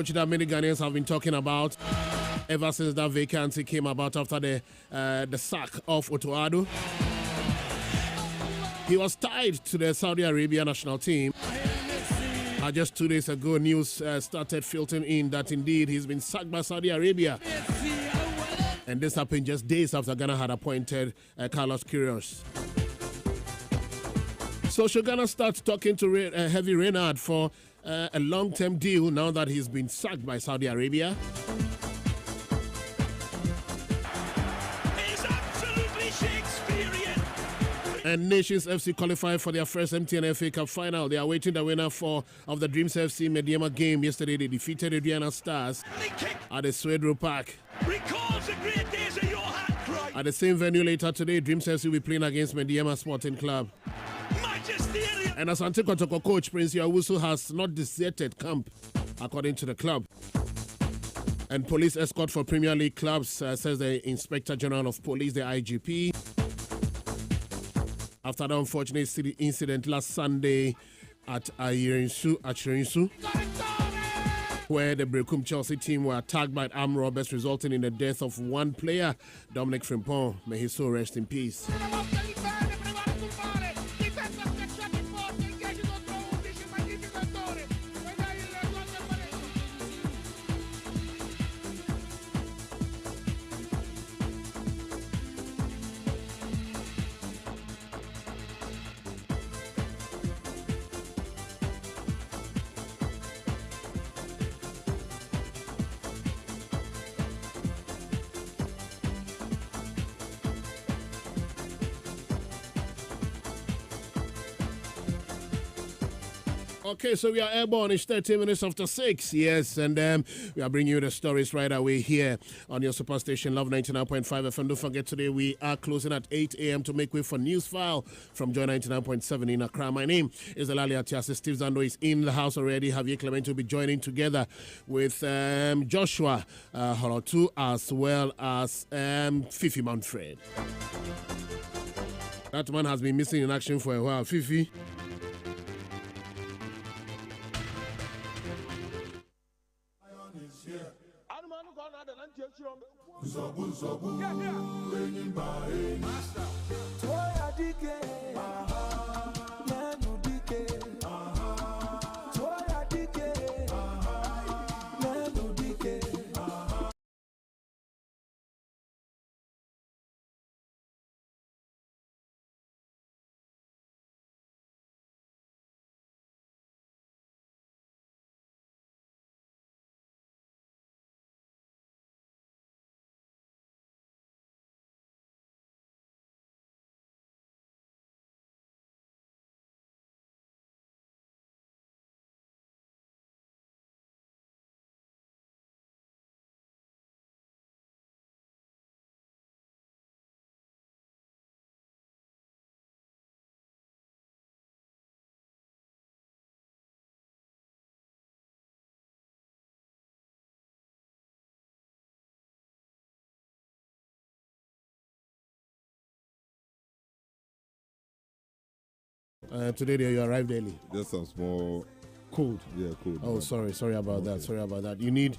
Which that many Ghanaians have been talking about ever since that vacancy came about after the sack of Otoado. He was tied to the Saudi Arabia national team. Just 2 days ago, news started filtering in that indeed he's been sacked by Saudi Arabia. And this happened just days after Ghana had appointed Carlos Queiroz. So should Ghana start talking to Heavy Reynard for a long-term deal now that he's been sacked by Saudi Arabia? It's absolutely Shakespearean. And Nations FC qualified for their first MTN FA Cup final. They are waiting the winner of the Dreams FC Mediama game. Yesterday they defeated Adriana Stars at the Swedro Park. Recalls the great days of your hat cry. At the same venue later today, Dreams FC will be playing against Mediama Sporting Club. And Asante Kotoko coach Prince Yawusu has not deserted camp, according to the club. And police escort for Premier League clubs, says the Inspector General of Police, the IGP. After the unfortunate incident last Sunday at Achirinsu, where the Brekum Chelsea team were attacked by armed robbers, resulting in the death of one player, Dominic Frimpong. May his soul rest in peace. Okay, so we are airborne. It's 30 minutes after 6. Yes, and we are bringing you the stories right away here on your superstation, Love 99.5 FM. Don't forget, today we are closing at 8 a.m. to make way for News File from Joy 99.7 in Accra. My name is Delali Atiase. Steve Zando is in the house already. Javier Clement will be joining together with Joshua Horotu as well as Fifi Manfred. That man has been missing in action for a while. Fifi. Today you arrived early. Just some small cold. Yeah, cold. Oh, sorry about that. Sorry about that. You need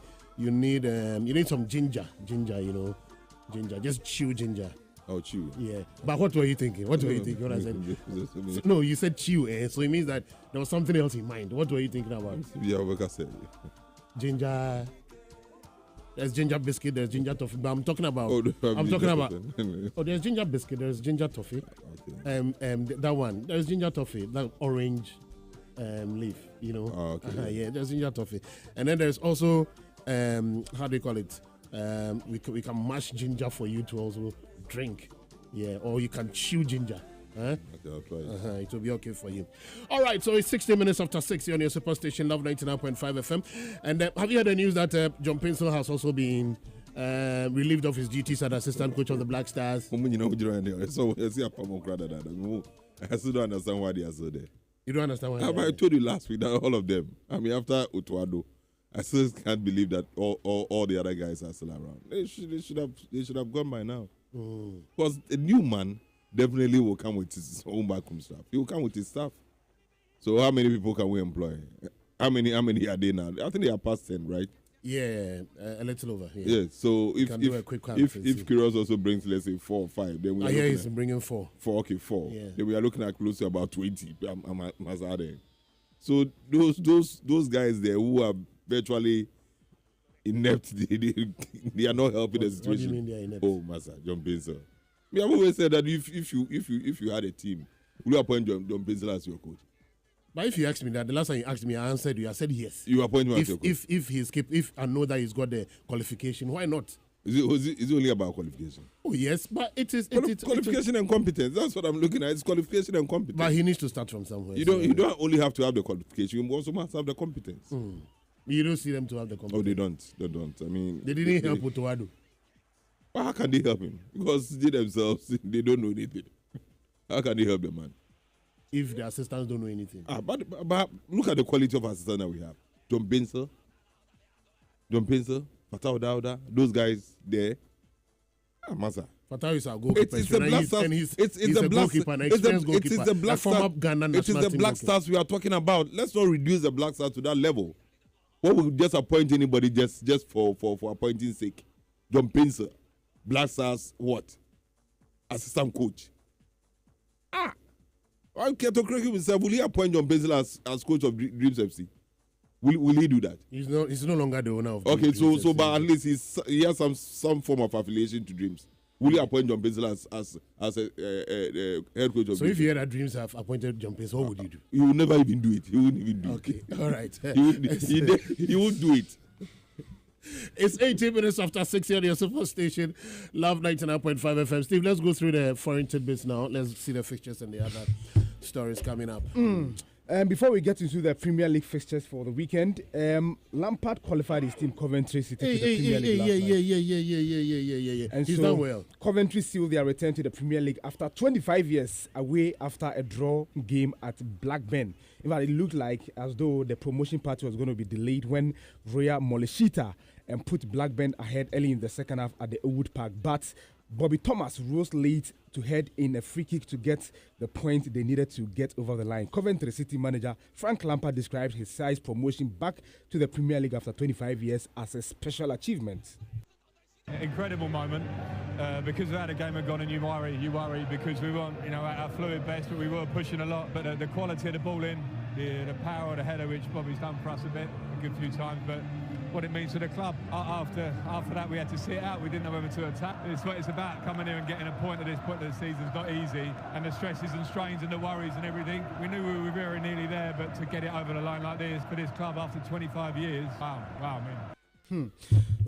some ginger. Ginger. Just chew ginger. Oh, chew. Yeah. But what were you thinking? What were you thinking when I said? No, you said chew. So it means that there was something else in mind. What were you thinking about? Yeah, like I said. Ginger. There's ginger biscuit, there's ginger toffee, but I'm talking about. There's ginger biscuit, there's ginger toffee. Okay. That one, there's ginger toffee, that orange leaf, Oh, okay. Yeah, there's ginger toffee, and then there's also how do you call it? We can mash ginger for you to also drink, yeah, or you can chew ginger. Huh? Okay, I'll try it. It will be okay for you. All right, so it's 60 minutes after 6 here on your superstation, Love 99.5 FM. And have you heard the news that John Pencil has also been relieved of his duties as assistant coach of the Black Stars? So, I still don't understand why they are so there. You don't understand why? I told you last week that all of them, after Otuado, I still can't believe that all the other guys are still around. They should have gone by now. Because a new man definitely will come with his own backroom staff. He will come with his staff. So how many people can we employ? How many are they now? I think they are past 10, right? Yeah, a little over. Yeah. So if Kyrgios also brings, let's say, 4 or 5, then we are he's bringing 4. 4, okay, 4. Yeah. Then we are looking at close to about 20. So those guys there who are virtually inept, they are not helping the situation. What do you mean they are inept? Oh, Massa, John Benson. We have always said that if you had a team, will you appoint John Benson as your coach? But if you asked me that, the last time you asked me, I answered you. I said yes. You appoint him as your coach? If I know that he's got the qualification, why not? Is it only about qualification? Oh yes, but it is qualification and competence. That's what I'm looking at. It's qualification and competence. But he needs to start from somewhere. You don't only have to have the qualification. You also must have the competence. You don't see them to have the competence. Oh, they don't. I mean, they didn't help Utuado. Well, how can they help him? Because they themselves, they don't know anything. How can they help the man? If the assistants don't know anything. But look at the quality of assistants that we have. John Benson, Fatah Dauda, those guys there. Massa. Fatah is our goalkeeper. It's the Black Stars. It's the goalkeeper, an experienced goalkeeper. It is the Black Stars. It is the Black Stars we are talking about. Let's not reduce the Black Stars to that level. What would just appoint anybody just for appointing sake? John Benson, Black Stars, what? Assistant coach. I'm Keto Craig himself. Will he appoint John Benson as coach of Dreams FC? Will he do that? He's no longer the owner of. Okay, Dreams so FC. but at least he has some form of affiliation to Dreams. Will he appoint John Benson as a head coach of? So if you hear that Dreams have appointed John Benson, what would you do? He will never even do it. He won't even do it. Okay, all right. he won't do it. It's 18 minutes after 6 here on your super station, Love 99.5 FM. Steve, let's go through the foreign tidbits now. Let's see the fixtures and the other stories coming up. Before we get into the Premier League fixtures for the weekend, Lampard qualified his team Coventry City to the Premier League last night. And he's done well. Coventry sealed their return to the Premier League after 25 years away after a draw game at Blackburn. In fact, it looked like as though the promotion party was going to be delayed when Roya Moleshita put Blackburn ahead early in the second half at the Owood Park. But Bobby Thomas rose late to head in a free kick to get the point they needed to get over the line. Coventry City manager Frank Lampard described his side's promotion back to the Premier League after 25 years as a special achievement. Incredible moment because we had a game had gone and you worry because we weren't at our fluid best, but we were pushing a lot. But the quality of the ball in, the power of the header, which Bobby's done for us a good few times, but what it means to the club. After that, we had to sit it out. We didn't know whether to attack. It's what it's about, coming here and getting a point at this point of the season is not easy. And the stresses and strains and the worries and everything. We knew we were very nearly there, but to get it over the line like this for this club after 25 years, wow, man.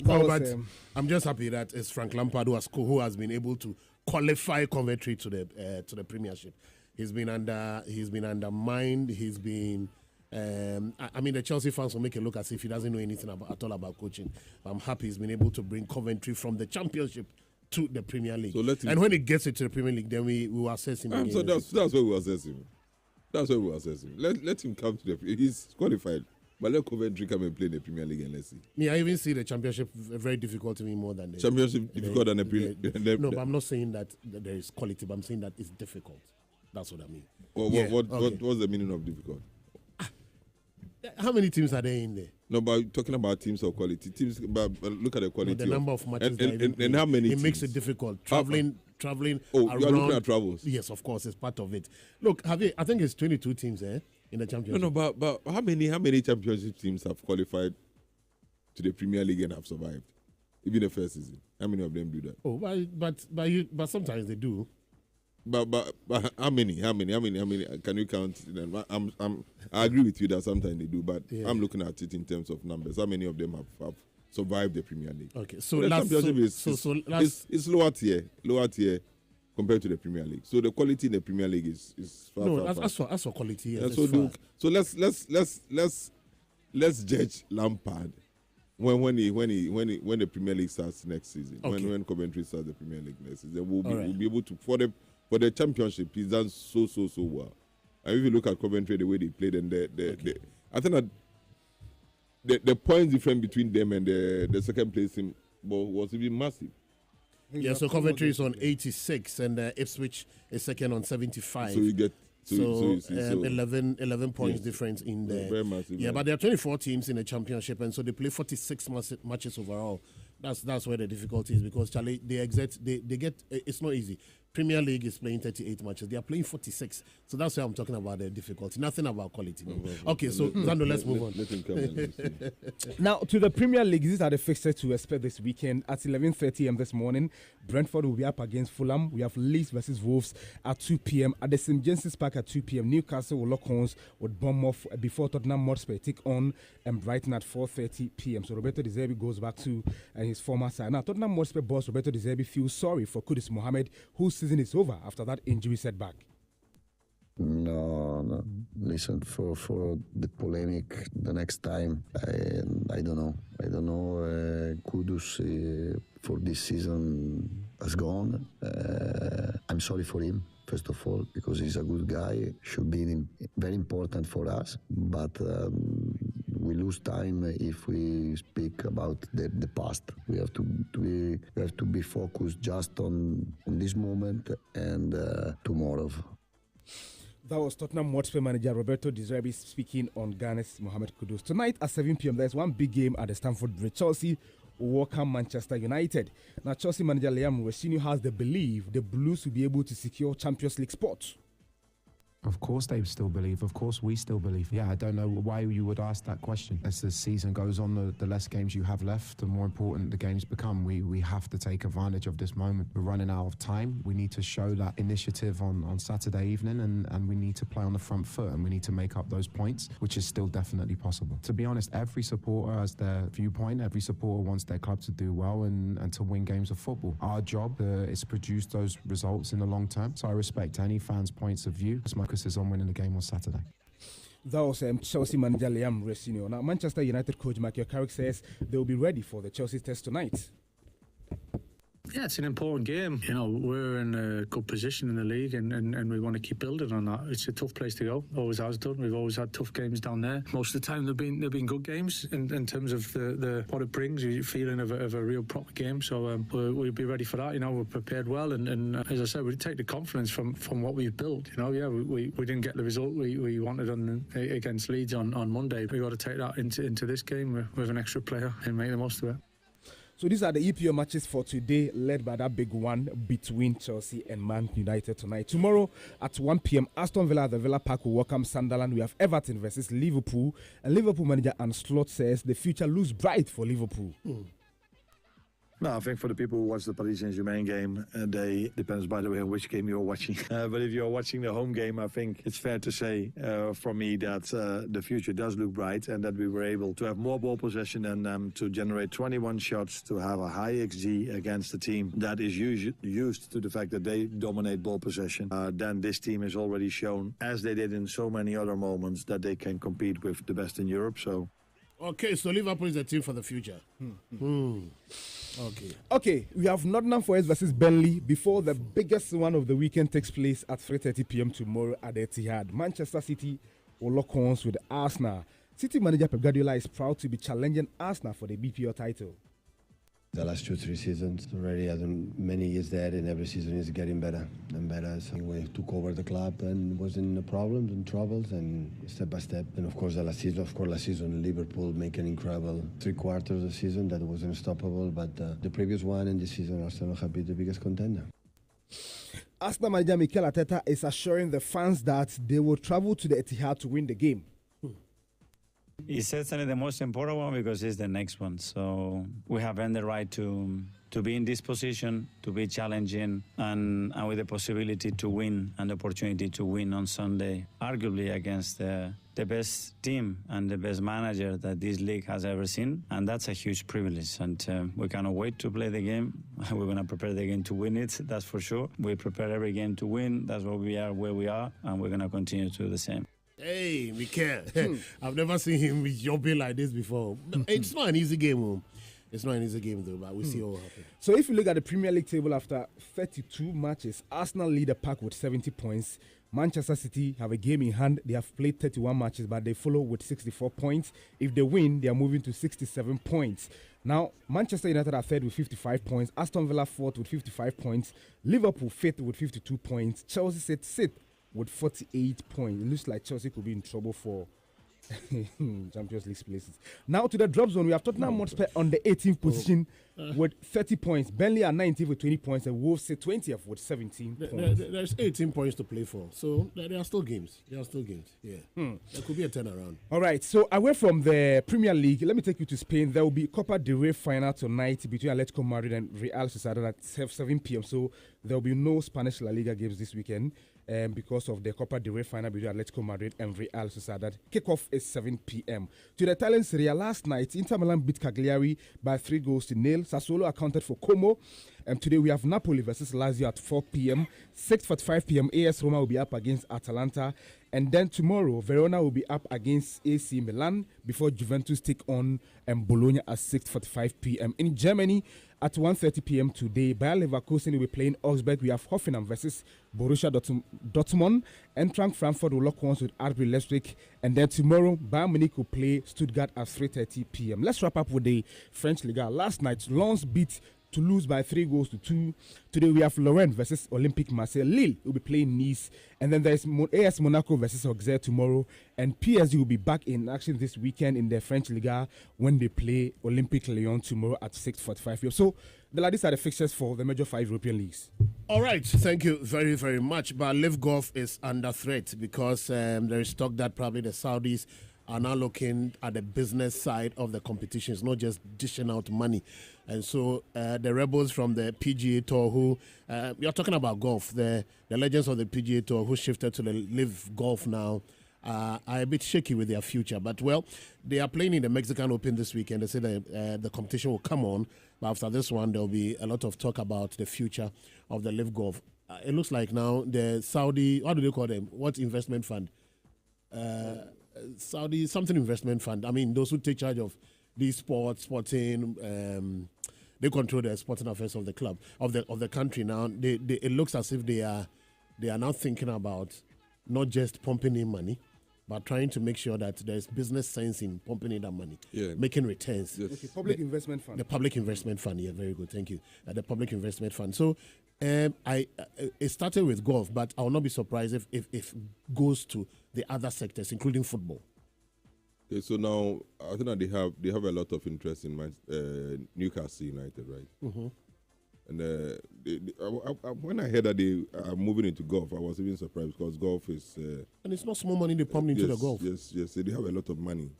But I'm just happy that it's Frank Lampard who has been able to qualify Coventry to the Premiership. He's been undermined. He's been. The Chelsea fans will make it look as if he doesn't know anything at all about coaching. I'm happy he's been able to bring Coventry from the Championship to the Premier League. And when he gets it to the Premier League, then we will assess him again. So that's where we assess him. Let him come to he's qualified. But let Coventry come and play in the Premier League and let's see. I even see the Championship very difficult to me more than the Championship difficult than the Premier League. No, but I'm not saying that there is quality, but I'm saying that it's difficult. That's what I mean. What's the meaning of difficult? How many teams are there in there? No, but talking about teams of quality. But look at the quality. The number of matches and how many teams? Makes it difficult. Traveling around. You are looking at travels. Yes, of course, it's part of it. Look, I think it's 22 teams in the Championship. No, but how many Championship teams have qualified to the Premier League and have survived? Even the first season. How many of them do that? Oh, but sometimes they do. But how many? Can you count? I agree with you that sometimes they do, but I'm looking at it in terms of numbers. How many of them have survived the Premier League? Okay, so the Championship is lower tier compared to the Premier League. So the quality in the Premier League is far. No, as for quality, yes, so let's judge Lampard when the Premier League starts next season. Okay. When Coventry starts the Premier League next season, we'll be able to for the Championship. He's done so well. And if you look at Coventry, the way they played, and I think that the points difference between them and the second place team was even massive. Yeah, so Coventry is on 86 and Ipswich is second on 75. So you get So, you see, 11 points yes, difference in very there. massive, Yeah, right? but there are 24 teams in the championship, and so they play 46 matches overall. That's where the difficulty is, because Charlie, they get, it's not easy. Premier League is playing 38 matches. They are playing 46. So that's why I'm talking about the difficulty. Nothing about quality. No. Okay, so Zando, let's move on. Let him come in. Now, to the Premier League, these are the fixtures to expect this weekend. At 11:30 a.m. this morning, Brentford will be up against Fulham. We have Leeds versus Wolves at 2 p.m. At the St. James's Park at 2 p.m. Newcastle will lock horns with Bournemouth before Tottenham Hotspur take on Brighton at 4:30 p.m. So Roberto De Zerbi goes back to his former side. Now, Tottenham Hotspur boss Roberto De Zerbi feels sorry for Kudus Mohamed, whose season is over after that injury setback. No. Listen, for the polemic the next time, I don't know. Kudus for this season has gone. I'm sorry for him, first of all, because he's a good guy. Should be very important for us, but we lose time if we speak about the past. We have to be focused just on this moment and tomorrow. That was Tottenham Hotspur manager Roberto De Zerbi speaking on Ghana's Mohamed Kudus. Tonight at 7 p.m. there's one big game at the Stamford Bridge. Chelsea will welcome Manchester United. Now Chelsea manager Liam Rossini has the belief the Blues will be able to secure Champions League spots. Of course they still believe. Of course we still believe. Yeah, I don't know why you would ask that question. As the season goes on, the less games you have left, the more important the games become. We have to take advantage of this moment. We're running out of time. We need to show that initiative on Saturday evening, and we need to play on the front foot, and we need to make up those points, which is still definitely possible. To be honest, every supporter has their viewpoint. Every supporter wants their club to do well and to win games of football. Our job is to produce those results in the long term. So I respect any fans' points of view. My focus is on winning the game on Saturday. That was Chelsea manager Liam Rossini. Now, Manchester United coach Michael Carrick says they'll be ready for the Chelsea test tonight. Yeah, it's an important game. You know, we're in a good position in the league and we want to keep building on that. It's a tough place to go. Always has done. We've always had tough games down there. Most of the time they've been good games in terms of the what it brings, you feeling of a real proper game. So we'll be ready for that. You know, we're prepared well and as I said, we take the confidence from what we've built. You know, yeah, we didn't get the result we wanted against Leeds on Monday. We got to take that into this game with an extra player and make the most of it. So these are the EPL matches for today, led by that big one between Chelsea and Man United tonight. Tomorrow at 1 p.m, Aston Villa at the Villa Park will welcome Sunderland. We have Everton versus Liverpool. And Liverpool manager Arne Slot says the future looks bright for Liverpool. No, I think for the people who watch the Paris Saint-Germain game, depends, by the way, on which game you're watching. But if you're watching the home game, I think it's fair to say for me that the future does look bright and that we were able to have more ball possession than them, to generate 21 shots, to have a high XG against a team that is used to the fact that they dominate ball possession. Then this team has already shown, as they did in so many other moments, that they can compete with the best in Europe. So. Okay, so Liverpool is the team for the future. Okay, we have Nottingham Forest versus Burnley before the biggest one of the weekend takes place at 3:30 p.m. tomorrow at Etihad. Manchester City will lock horns with Arsenal. City manager Pep Guardiola is proud to be challenging Arsenal for the BPL title. The last 2-3 seasons already, as many years there, and every season is getting better and better. So we took over the club and was in the problems and troubles, and step by step. And of course, last season, Liverpool make an incredible 3/4 of the season that was unstoppable. But the previous one and this season, Arsenal have been the biggest contender. Arsenal manager Mikel Arteta is assuring the fans that they will travel to the Etihad to win the game. It's certainly the most important one because it's the next one. So we have earned the right to be in this position, to be challenging, and with the possibility to win and the opportunity to win on Sunday, arguably against the best team and the best manager that this league has ever seen. And that's a huge privilege. And we cannot wait to play the game. We're going to prepare the game to win it, that's for sure. We prepare every game to win. That's where we are, and we're going to continue to do the same. Hey, Mikel. I've never seen him jumping like this before. It's not an easy game, It's not an easy game, though, but we'll see what happens. So if you look at the Premier League table after 32 matches, Arsenal lead the pack with 70 points. Manchester City have a game in hand. They have played 31 matches, but they follow with 64 points. If they win, they are moving to 67 points. Now, Manchester United are third with 55 points. Aston Villa fourth with 55 points. Liverpool fifth with 52 points. Chelsea sit with 48 points. It looks like Chelsea could be in trouble for Champions League places. Now to the drop zone, we have Tottenham Hotspur on the 18th position with 30 points. Burnley are 19th with 20 points, and Wolves sit 20th with 17 points. There's 18 points to play for, so there are still games. Yeah. There could be a turnaround. All right, so away from the Premier League, let me take you to Spain. There will be Copa del Rey final tonight between Atletico Madrid and Real Sociedad at 7 p.m. So there will be no Spanish La Liga games this weekend. Because of the Copa del Rey final between Atletico Madrid and Real Sociedad. Kickoff is 7 p.m. To the Italian Serie A last night, Inter Milan beat Cagliari by 3-0. Sassuolo accounted for Como. And today we have Napoli versus Lazio at 4 p.m. 6:45 p.m. AS Roma will be up against Atalanta. And then tomorrow, Verona will be up against AC Milan before Juventus take on Bologna at 6:45 p.m. In Germany, at 1:30 p.m. today, Bayer Leverkusen will be playing Augsburg. We have Hoffenheim versus Borussia Dortmund. Eintracht Frankfurt will lock horns with RB Leipzig. And then tomorrow, Bayern Munich will play Stuttgart at 3:30 p.m. Let's wrap up with the French Liga. Last night, Lens beat Toulouse by 3-2. Today we have Lorient versus Olympique Marseille. Lille will be playing Nice. And then there's AS Monaco versus Auxerre tomorrow. And PSG will be back in action this weekend in the French Liga when they play Olympique Lyon tomorrow at 6:45 p.m. So, these are the fixtures for the major 5 European leagues. All right, thank you very, very much. But Live Golf is under threat because there is talk that probably the Saudis are now looking at the business side of the competition. It's not just dishing out money. And so the rebels from the PGA Tour who, you're talking about golf, the legends of the PGA Tour who shifted to the Live Golf now are a bit shaky with their future. But, well, they are playing in the Mexican Open this weekend. They say the competition will come on. But after this one, there will be a lot of talk about the future of the Live Golf. It looks like now the Saudi, what do they call them? What investment fund? Saudi something investment fund. I mean, those who take charge of these sporting, they control the sporting affairs of the club of the country. Now, it looks as if they are now thinking about not just pumping in money, but trying to make sure that there's business sense in pumping in that money, making returns. Yes. Okay, public investment fund. The public investment fund. Yeah, very good. Thank you. The public investment fund. So, it started with golf, but I will not be surprised if it goes to the other sectors, including football. Okay, so now I think that they have a lot of interest in Newcastle United, right? Mm-hmm. And when I heard that they are moving into golf, I was even surprised because golf is and it's not small money they pump into the golf. Yes. So they have a lot of money.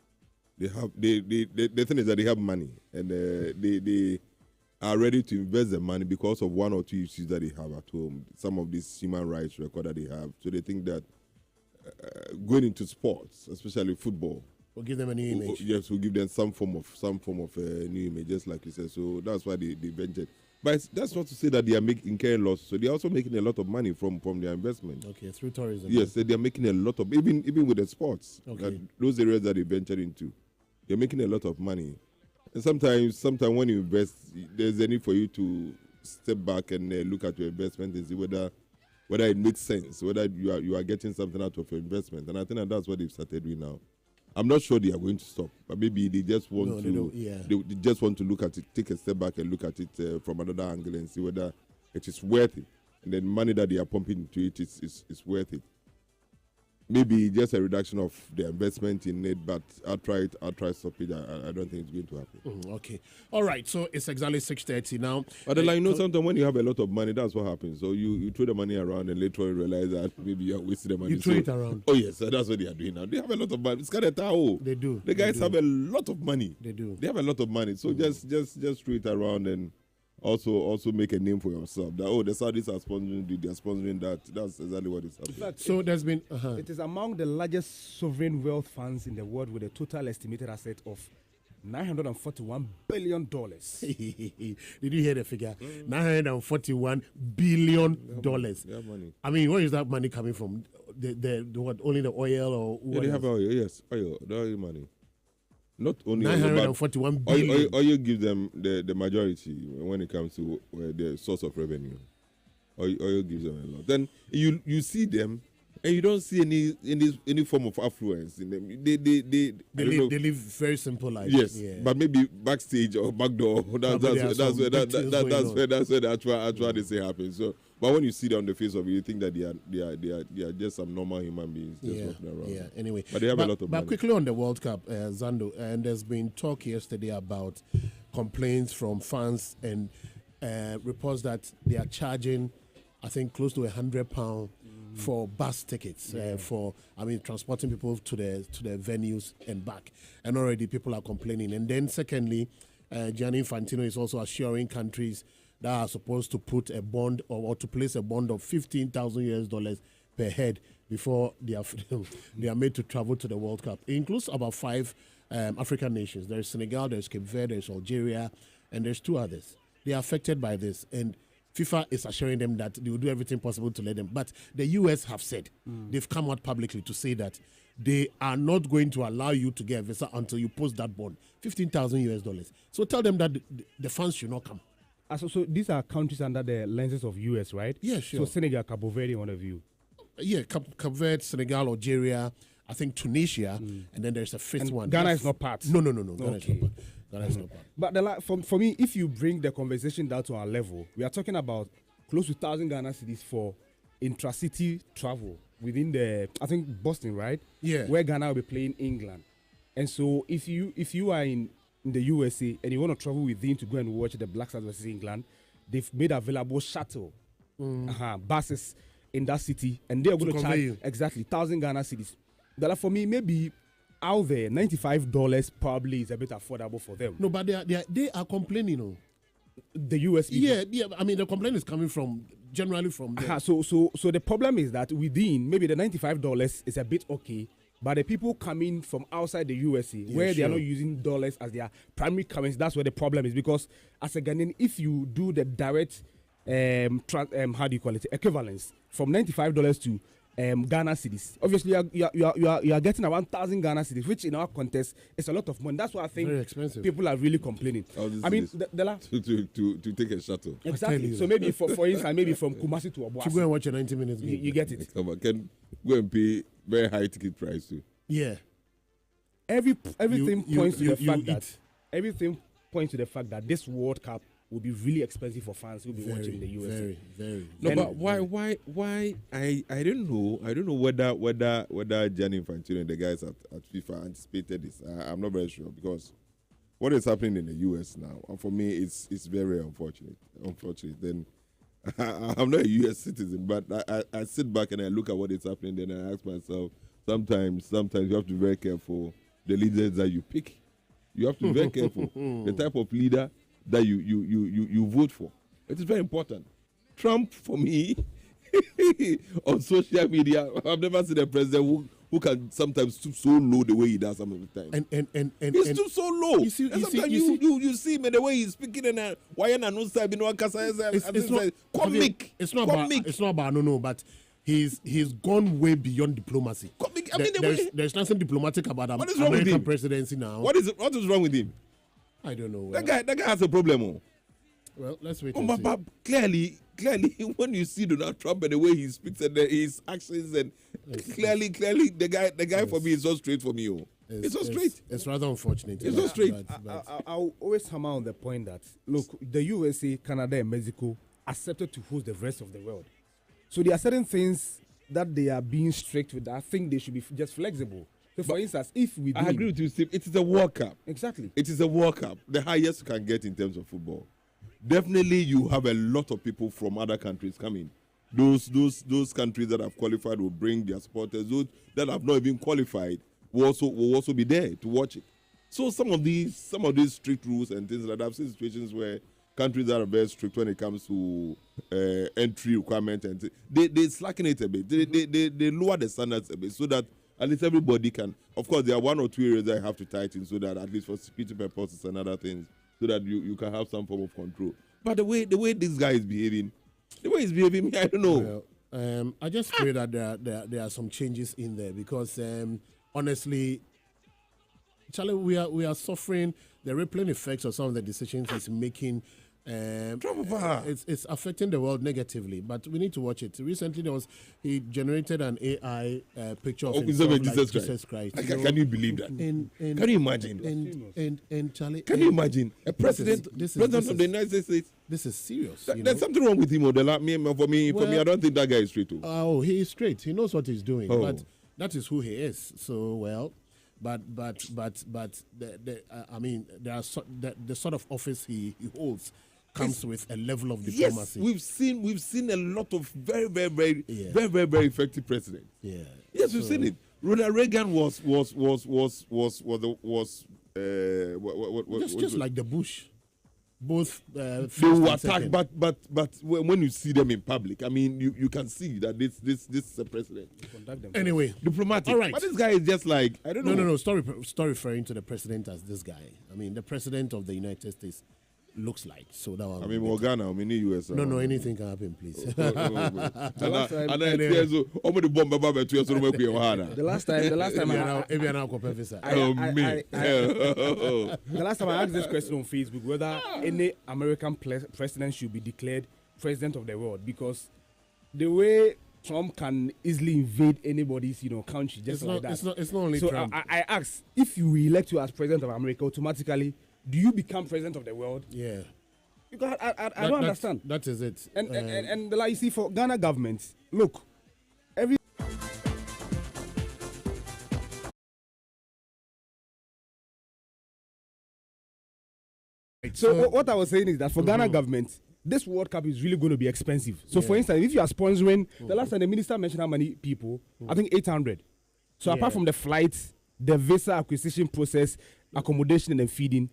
The thing is that they have money and they are ready to invest the money because of one or two issues that they have at home. Some of these human rights record that they have. So they think that going into sports, especially football, will give them a new image. Yes, will give them some form of new image, just like you said. So that's why they ventured. But that's not to say that they are incurring losses. So they are also making a lot of money from their investment. Okay, through tourism. Yes, they are making a lot of even with the sports. Okay. Those areas that they venture into, they're making a lot of money. And sometimes when you invest, there's a need for you to step back and look at your investment and see whether it makes sense, whether you are getting something out of your investment. And I think that's what they've started doing now. I'm not sure they are going to stop, but maybe they just want they just want to look at it, take a step back and look at it from another angle and see whether it is worth it. And then money that they are pumping into it is worth it. Maybe just a reduction of the investment in it, but I'll try stoppage. I don't think it's going to happen. Okay. All right. So it's exactly 6:30 now. But sometimes when you have a lot of money, that's what happens. So you throw the money around and later on you realize that maybe you are wasting the money. You throw it around. Oh, yes. So that's what they are doing now. They have a lot of money. It's kind of tao. They do. The guys have a lot of money. They do. They have a lot of money. So just throw it around and also make a name for yourself. That the Saudis are sponsoring, they're sponsoring that. That's exactly what is happening. In fact, so there's been it is among the largest sovereign wealth funds in the world with a total estimated asset of $941 billion. Did you hear the figure? $941 billion. Yeah, money. I mean, where is that money coming from? The what? Only the oil or what? They have oil. Yes, oil. The oil money. Not only 941 billion. Oil gives them the majority when it comes to the source of revenue. Oil gives them a lot. Then you see them and you don't see any form of affluence in them. They live very simple lives. Yes, yeah. but maybe backstage or backdoor. That's where the actual they say happens. So, but when you see it on the face of it, you think that they are just some normal human beings just walking around. Yeah. Anyway, but they have a lot of money. But quickly on the World Cup, Zando, and there's been talk yesterday about complaints from fans and reports that they are charging, I think, close to £100 for bus tickets transporting people to the venues and back, and already people are complaining. And then secondly, Gianni Infantino is also assuring countries that are supposed to put a bond or to place a bond of $15,000 per head before they are made to travel to the World Cup. It includes about 5 African nations. There's Senegal, there's Cape Verde, there's Algeria, and there's 2 others. They are affected by this, and FIFA is assuring them that they will do everything possible to let them. But the US have said, they've come out publicly to say that they are not going to allow you to get a visa until you post that bond, $15,000. So tell them that the fans should not come. So these are countries under the lenses of US, right? Yeah, sure. So Senegal, Cabo Verde, one of you. Yeah, Cape Verde, Senegal, Algeria, I think Tunisia, and then there's a 5th one. Ghana is not part. No. Ghana is not part. Ghana is not part. But for me, if you bring the conversation down to our level, we are talking about close to 1,000 Ghana cedis for intra-city travel within I think Boston, right? Yeah. Where Ghana will be playing England. And so if you are in the USA and you want to travel within to go and watch the Black Stars versus England, they've made available shuttle buses in that city, and they are going to charge exactly 1,000 Ghana cedis. That for me, maybe out there, $95 probably is a bit affordable for them. No, but they are complaining. You know. The US people. Yeah. I mean, the complaint is coming generally from them. So the problem is that within maybe the $95 is a bit okay, but the people coming from outside the USA where they are not using dollars as their primary currency, that's where the problem is. Because as a Ghanaian, if you do the direct equivalence from $95 to Ghana cedis, obviously you are getting around 1,000 Ghana cedis, which in our context is a lot of money. That's why I think people are really complaining. I mean, to take a shuttle. Exactly. So maybe for instance, maybe from Kumasi to Obuasi. To go and watch a 90 minutes game. You get it. Come on, can go and pay very high ticket price too. Yeah. Everything points to the fact that this World Cup will be really expensive for fans who will be watching the USA. Very. No, but why? I don't know whether Gianni Infantino and the guys at FIFA anticipated this. I'm not very sure, because what is happening in the US now, and for me, it's very unfortunate. Then I'm not a US citizen, but I sit back and I look at what is happening. Then I ask myself, sometimes you have to be very careful the leaders that you pick. You have to be very careful the type of leader that you vote for. It is very important. Trump, for me, on social media, I've never seen a president who can sometimes stoop so low the way he does some of the time. And he stoops so low. You see him the way he's speaking, and why not no side comic. It's not about no, but he's gone way beyond diplomacy. Comic. I mean, there's nothing diplomatic about American presidency now. What is wrong with him? I don't know. That guy has a problem. Oh. Well, let's wait and see. But clearly, when you see Donald Trump and the way he speaks and his actions, and clearly, the guy for me is so straight for me. Oh. It's so straight. It's rather unfortunate. It's so straight. I'll always hammer on the point that, look, the USA, Canada, and Mexico accepted to host the rest of the world. So there are certain things that they are being strict with. I think they should be just flexible. So, for instance, if we I agree with you, Steve. It is a World Cup. Exactly. It is a World Cup, the highest you can get in terms of football. Definitely, you have a lot of people from other countries coming. Those countries that have qualified will bring their supporters. Those that have not even qualified will also be there to watch it. So some of these strict rules and things like that. I've seen situations where countries that are very strict when it comes to entry requirement, and they slacken it a bit. They lower the standards a bit so that at least everybody can. Of course, there are 1 or 2 areas that I have to tighten so that at least for security purposes and other things, so that you can have some form of control. But the way this guy is behaving, I don't know. Well, I just pray that there are some changes in there, because honestly, Charlie, we are suffering the rippling effects of some of the decisions he's making It's affecting the world negatively, but we need to watch it. Recently, he generated an AI picture of himself like Jesus Christ. Can you believe that? Can you imagine? And Charlie, can you imagine a president of the United States? This is serious. There's something wrong with him. For me, I don't think that guy is straight. Too. Oh, he is straight. He knows what he's doing. But that is who he is. So But I mean, the sort of office he holds comes with a level of diplomacy. Yes, we've seen a lot of very effective presidents. Yeah. Yes, we've seen it. Ronald Reagan was just like the Bush. Both they will attack, but when you see them in public, I mean, you can see that this is a president. Anyway, diplomatic. All right, but this guy is just like I don't know. No. Stop referring to the president as this guy. I mean, the president of the United States looks like. So that one. I mean, Morgana, I mean, US. No, anything can happen, please. The last time I asked this question on Facebook whether any American president should be declared president of the world, because the way Trump can easily invade anybody's country just like that. It's not only Trump. I asked, if you elect you as president of America, automatically do you become president of the world? Yeah. Because I don't understand. That is it. And like you see, for Ghana government, look, every So what I was saying is that for Ghana government, this World Cup is really going to be expensive. So for instance, if you are sponsoring, the last time the minister mentioned how many people, I think 800. So apart from the flights, the visa acquisition process, accommodation and then feeding,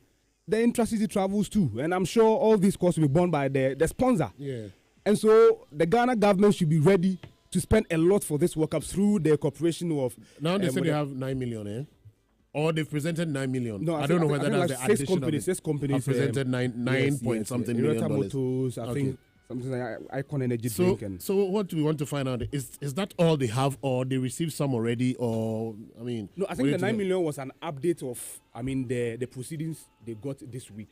the intracity travels too, and I'm sure all these costs will be borne by the sponsor. Yeah. And so the Ghana government should be ready to spend a lot for this World Cup through the cooperation of. Now they say they have 9 million, or they've presented 9 million. No, I don't know whether that's like the addition of it. 6 companies have presented nine point something million dollars. Motors, I think something like Icon Energy drink. So what we want to find out is that all they have, or they received some already, or I mean. No, I think the 9 million was an update of the proceedings they got this week.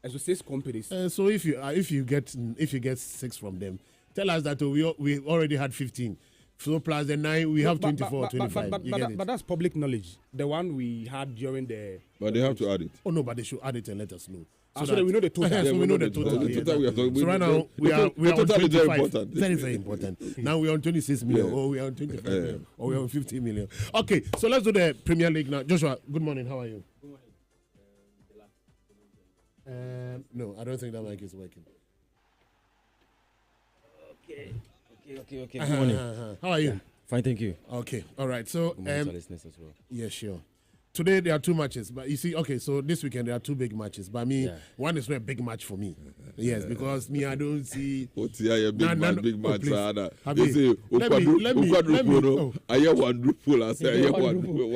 And so 6 companies. So if you get 6 from them, tell us that we already had 15. So plus the 9, we have 24, 25. But that's public knowledge. The one we had during the. But they have to add it. Oh no, but they should add it and let us know. So that we know the total. So we know the total. So right now we are on 25. Very, very important. Now we are on 26 million, or we are on 25 million, or we are on 50 million. Okay, so let's do the Premier League now. Joshua, good morning. How are you? No, I don't think that mic is working. Okay. Good morning. How are you? Yeah, fine, thank you. Okay, all right. So, good morning to listeners as well. Yeah, sure. Today there are 2 matches, but you see, okay, so this weekend there are 2 big matches. But one is not a big match for me. Yes, because me, I don't see. What's big match? They say, let me. I hear quadruple. I say, I hear quadruple.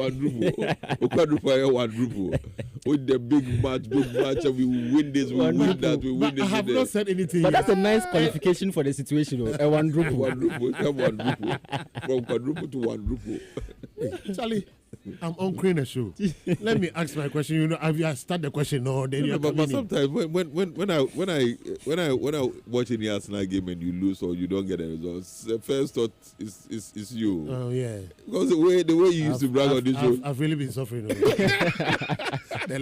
With the big match, and we win this, we win that, we win this. I have not said anything. But that's a nice qualification for the situation. A quadruple. From quadruple to quadruple. Charlie, I'm on Crane a show. Let me ask my question. You know, I start the question. No, then you. But sometimes when I watch any Arsenal game and you lose or you don't get a result, the first thought is you. Oh yeah. Because the way you used to brag on this show, I've really been suffering. The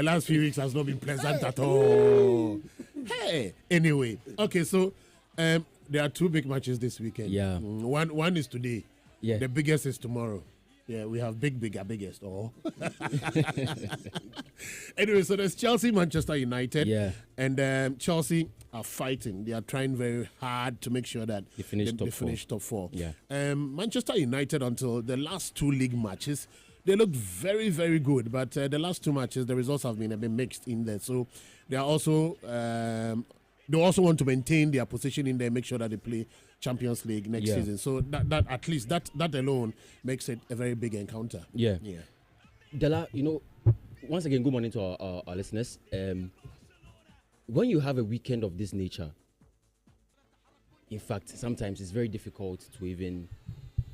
last few weeks has not been pleasant at all. Hey. Anyway, okay. So, there are 2 big matches this weekend. Yeah. One is today. Yeah. The biggest is tomorrow. Yeah, we have biggest. Oh. Anyway, so there's Chelsea, Manchester United. Yeah. And Chelsea are fighting. They are trying very hard to make sure that they finish top 4. Yeah. Manchester United, until the last 2 league matches, they looked very, very good. But the last 2 matches, the results have been a bit mixed in there. So they are also they also want to maintain their position in there, make sure that they play Champions League next season. So that at least that alone makes it a very big encounter. Yeah. Dela, once again, good morning to our listeners. When you have a weekend of this nature, in fact, sometimes it's very difficult to even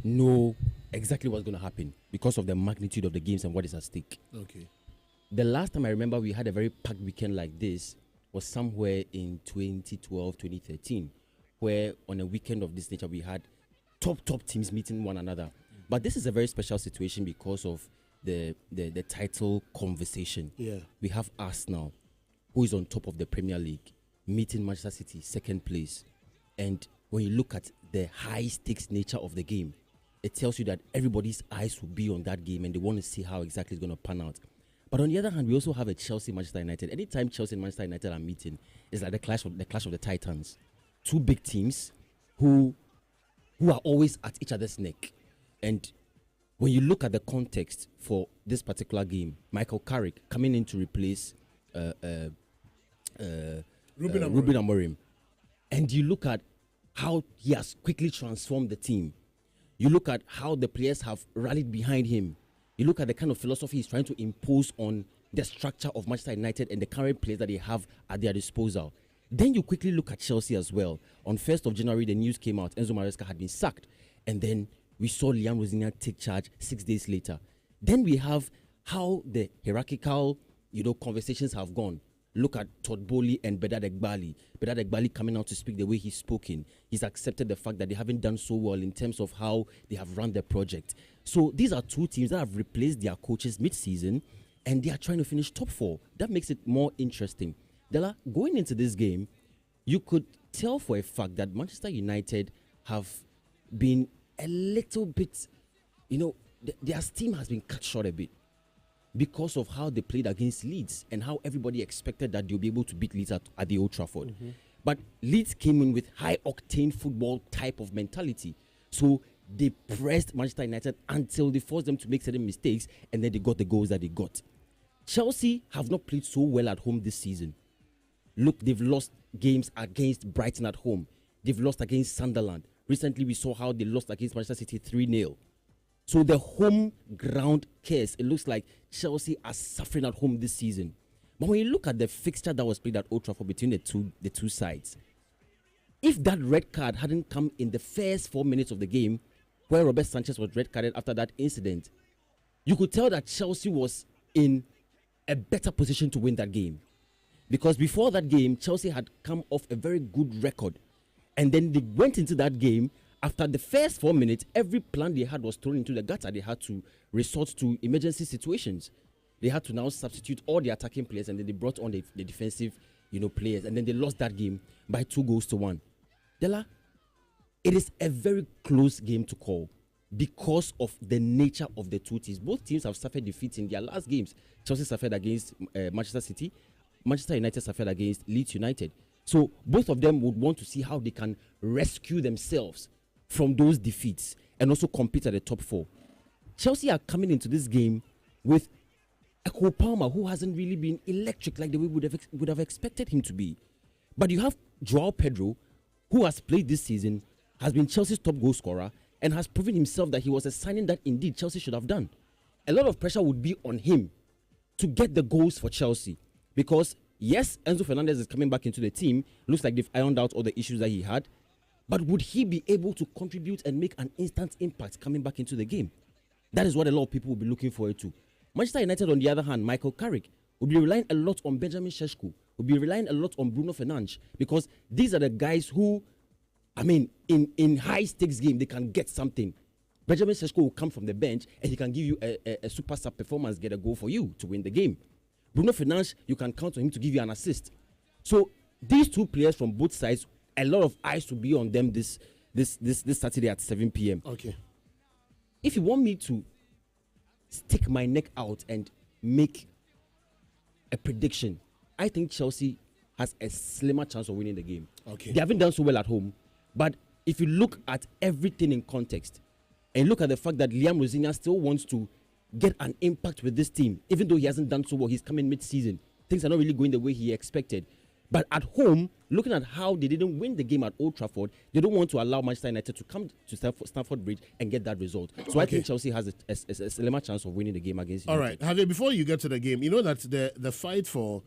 know exactly what's going to happen because of the magnitude of the games and what is at stake. Okay. The last time I remember we had a very packed weekend like this was somewhere in 2012, 2013, where on a weekend of this nature we had top teams meeting one another. But this is a very special situation because of the title conversation. Yeah. We have Arsenal, who is on top of the Premier League, meeting Manchester City, second place. And when you look at the high stakes nature of the game, it tells you that everybody's eyes will be on that game and they want to see how exactly it's going to pan out. But on the other hand, we also have a Chelsea Manchester United. Anytime Chelsea and Manchester United are meeting, it's like the clash of the Titans. Two big teams who are always at each other's neck. And when you look at the context for this particular game, Michael Carrick coming in to replace Ruben Amorim, and you look at how he has quickly transformed the team. You look at how the players have rallied behind him. You look at the kind of philosophy he's trying to impose on the structure of Manchester United and the current players that they have at their disposal. Then you quickly look at Chelsea as well. On 1st of January, the news came out. Enzo Maresca had been sacked. And then we saw Liam Rosignol take charge 6 days later. Then we have how the hierarchical, conversations have gone. Look at Todd Bowley and Bedad Egbali. Bedad Egbali coming out to speak the way he's spoken. He's accepted the fact that they haven't done so well in terms of how they have run their project. So these are two teams that have replaced their coaches mid-season and they are trying to finish top 4. That makes it more interesting. Dela, going into this game, you could tell for a fact that Manchester United have been a little bit, their steam has been cut short a bit because of how they played against Leeds and how everybody expected that they'll be able to beat Leeds at the Old Trafford. Mm-hmm. But Leeds came in with high-octane football type of mentality. So they pressed Manchester United until they forced them to make certain mistakes and then they got the goals that they got. Chelsea have not played so well at home this season. Look, they've lost games against Brighton at home. They've lost against Sunderland. Recently, we saw how they lost against Manchester City 3-0. So the home ground curse, it looks like Chelsea are suffering at home this season. But when you look at the fixture that was played at Old Trafford between the two sides, if that red card hadn't come in the first 4 minutes of the game, where Robert Sanchez was red carded after that incident, you could tell that Chelsea was in a better position to win that game. Because before that game, Chelsea had come off a very good record. And then they went into that game. After the first 4 minutes, every plan they had was thrown into the gutter. They had to resort to emergency situations. They had to now substitute all the attacking players, and then they brought on the defensive, players. And then they lost that game by 2-1. Dela, it is a very close game to call because of the nature of the two teams. Both teams have suffered defeats in their last games. Chelsea suffered against Manchester City. Manchester United suffered against Leeds United. So both of them would want to see how they can rescue themselves from those defeats and also compete at the top 4. Chelsea are coming into this game with a Cole Palmer who hasn't really been electric like the way we would have expected him to be. But you have Joao Pedro, who has played this season, has been Chelsea's top goal scorer, and has proven himself that he was a signing that indeed Chelsea should have done. A lot of pressure would be on him to get the goals for Chelsea. Because, yes, Enzo Fernandez is coming back into the team. Looks like they've ironed out all the issues that he had. But would he be able to contribute and make an instant impact coming back into the game? That is what a lot of people will be looking forward to. Manchester United, on the other hand, Michael Carrick, will be relying a lot on Benjamin Sesko, will be relying a lot on Bruno Fernandes, because these are the guys who, in high-stakes game, they can get something. Benjamin Sesko will come from the bench and he can give you a super sub performance, get a goal for you to win the game. Bruno Fernandes, you can count on him to give you an assist. So these two players from both sides, a lot of eyes will be on them this Saturday at 7 p.m. Okay. If you want me to stick my neck out and make a prediction, I think Chelsea has a slimmer chance of winning the game. Okay. They haven't done so well at home, but if you look at everything in context and look at the fact that Liam Rosignol still wants to get an impact with this team, even though he hasn't done so well, he's coming mid-season. Things are not really going the way he expected. But at home, looking at how they didn't win the game at Old Trafford, they don't want to allow Manchester United to come to Stamford Bridge and get that result. So I think Chelsea has a slimmer chance of winning the game against United. All right, Javier, before you get to the game, you know that the fight for,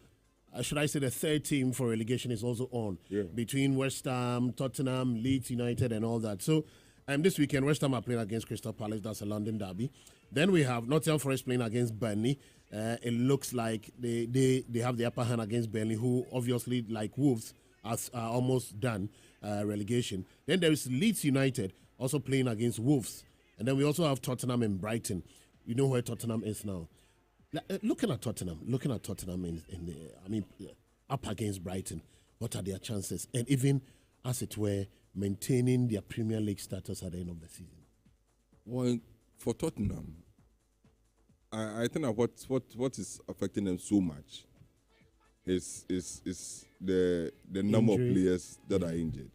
should I say, the third team for relegation is also on between West Ham, Tottenham, Leeds United, and all that. So This weekend, West Ham are playing against Crystal Palace. That's a London derby. Then we have Nottingham Forest playing against Burnley. It looks like they have the upper hand against Burnley, who obviously, like Wolves, are almost done relegation. Then there is Leeds United also playing against Wolves. And then we also have Tottenham and Brighton. You know where Tottenham is now. Looking at Tottenham up against Brighton, what are their chances? And even, as it were, maintaining their Premier League status at the end of the season? Well, for Tottenham, I think that what is affecting them so much is the number of players that are injured.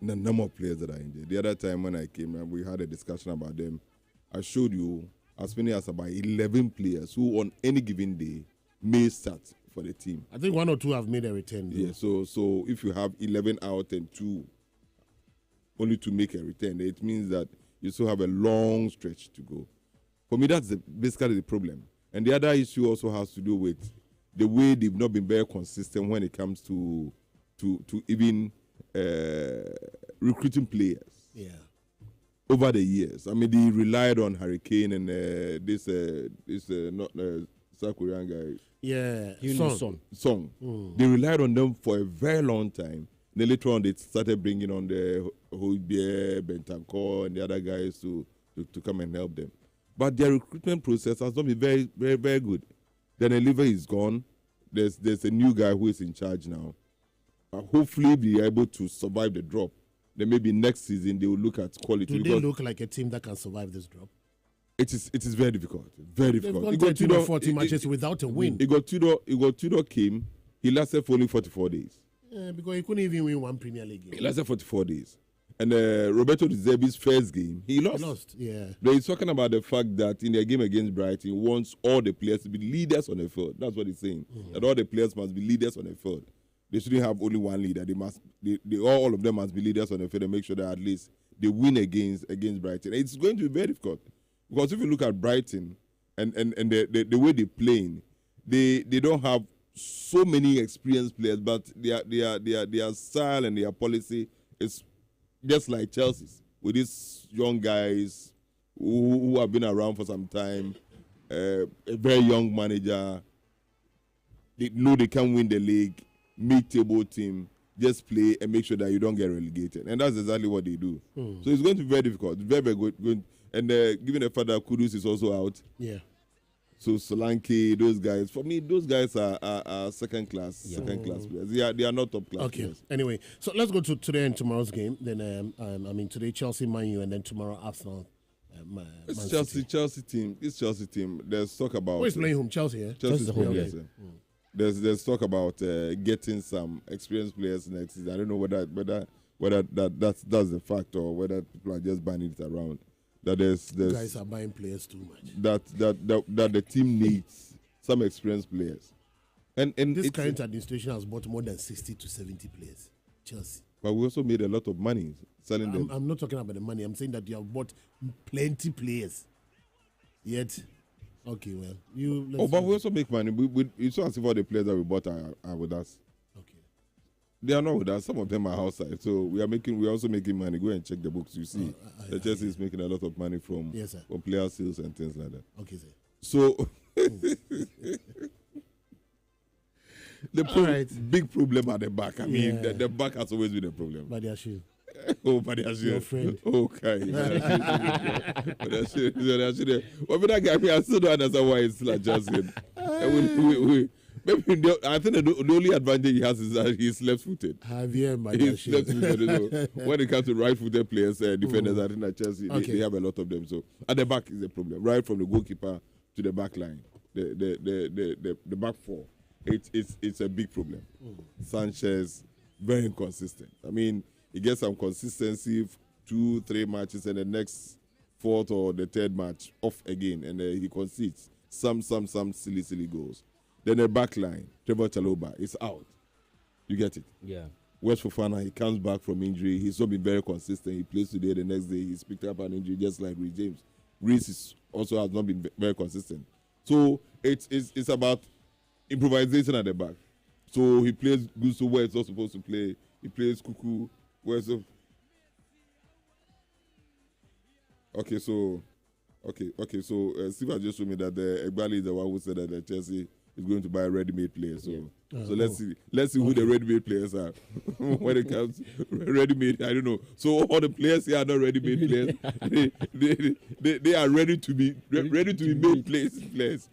The number of players that are injured. The other time when I came, we had a discussion about them. I showed you as many as about 11 players who on any given day may start for the team. I think 1 or 2 have made a return. Though. Yeah, so if you have 11 out and 2 only to make a return, it means that you still have a long stretch to go. For me, that's basically the problem. And the other issue also has to do with the way they've not been very consistent when it comes to even recruiting players. Yeah. Over the years, I mean, they relied on Hurricane and this South Korean guy. Yeah, Song. They relied on them for a very long time. Then later on, they started bringing on the Hoybier, Bentancur, and the other guys to come and help them. But their recruitment process has not been very, very, very good. Then Oliver is gone. There's a new guy who is in charge now. Hopefully, be able to survive the drop. Then maybe next season they will look at quality. Do they look like a team that can survive this drop? It is very difficult. Very difficult. They've gone 13 or 14 matches without a win. Tudor came. He lasted for only 44 days. Because he couldn't even win one Premier League game. He lasted 44 days. And Roberto De Zerbi's first game, he lost. Yeah. But he's talking about the fact that in their game against Brighton, he wants all the players to be leaders on the field. That's what he's saying. That all the players must be leaders on the field. They shouldn't have only one leader. All of them must be leaders on the field and make sure that at least they win against Brighton. And it's going to be very difficult. Because if you look at Brighton and the way they're playing, they don't have so many experienced players, but their style and their policy is just like Chelsea's, with these young guys who have been around for some time, a very young manager. They know they can win the league, mid-table team, just play and make sure that you don't get relegated. And that's exactly what they do. So it's going to be very difficult, very, very good. And given the fact that Kudus is also out. Yeah. So Solanke, those guys, for me, those guys are second class players. They are not top class players. Anyway, so let's go to today and tomorrow's game. Then today Chelsea, Man U, and then tomorrow Arsenal. It's Chelsea team. There's talk about who is playing home? Chelsea, yeah. Chelsea's home, yes. There's talk about getting some experienced players next season. I don't know whether that's the fact or whether people are just banning it around. That there's guys are buying players too much. That the team needs some experienced players. And this current administration has bought more than 60 to 70 players. Chelsea. But we also made a lot of money selling them. I'm not talking about the money. I'm saying that you have bought plenty players. Yet, okay, well, but we also make money. It's not as if all the players that we bought are with us. Okay. They are not with us. Some of them are outside. So we're also making money. Go and check the books. You see, Chelsea is making a lot of money from player sales and things like that. Okay, sir. So big problem at the back. I mean, the back has always been a problem. Badiashile. Your friend. Okay. Well, but that guy, I still don't understand why he's still adjusting. Maybe I think the only advantage he has is that he's left-footed. He's left-footed. When it comes to right-footed players, defenders, I think that Chelsea they have a lot of them. So at the back is a problem, right from the goalkeeper to the back line, the back four. It's a big problem. Sanchez very inconsistent. I mean, he gets some consistency 2-3 matches, and the next fourth or the third match off again, and he concedes some silly goals. Then the back line, Trevor Chalobah is out. You get it? Yeah. West Fofana, he comes back from injury. He's not been very consistent. He plays today, the next day he's picked up an injury, just like Reece James. Reece also has not been very consistent. So it's about improvisation at the back. So he plays Gusto where it's not supposed to play. He plays Kuku where it's Okay, so Steve has just told me that Egbali is the one who said that Chelsea is going to buy ready-made players. So let's see who the ready-made players are when it comes to ready-made. I don't know. So all the players here are not ready-made players. they are ready to be made players.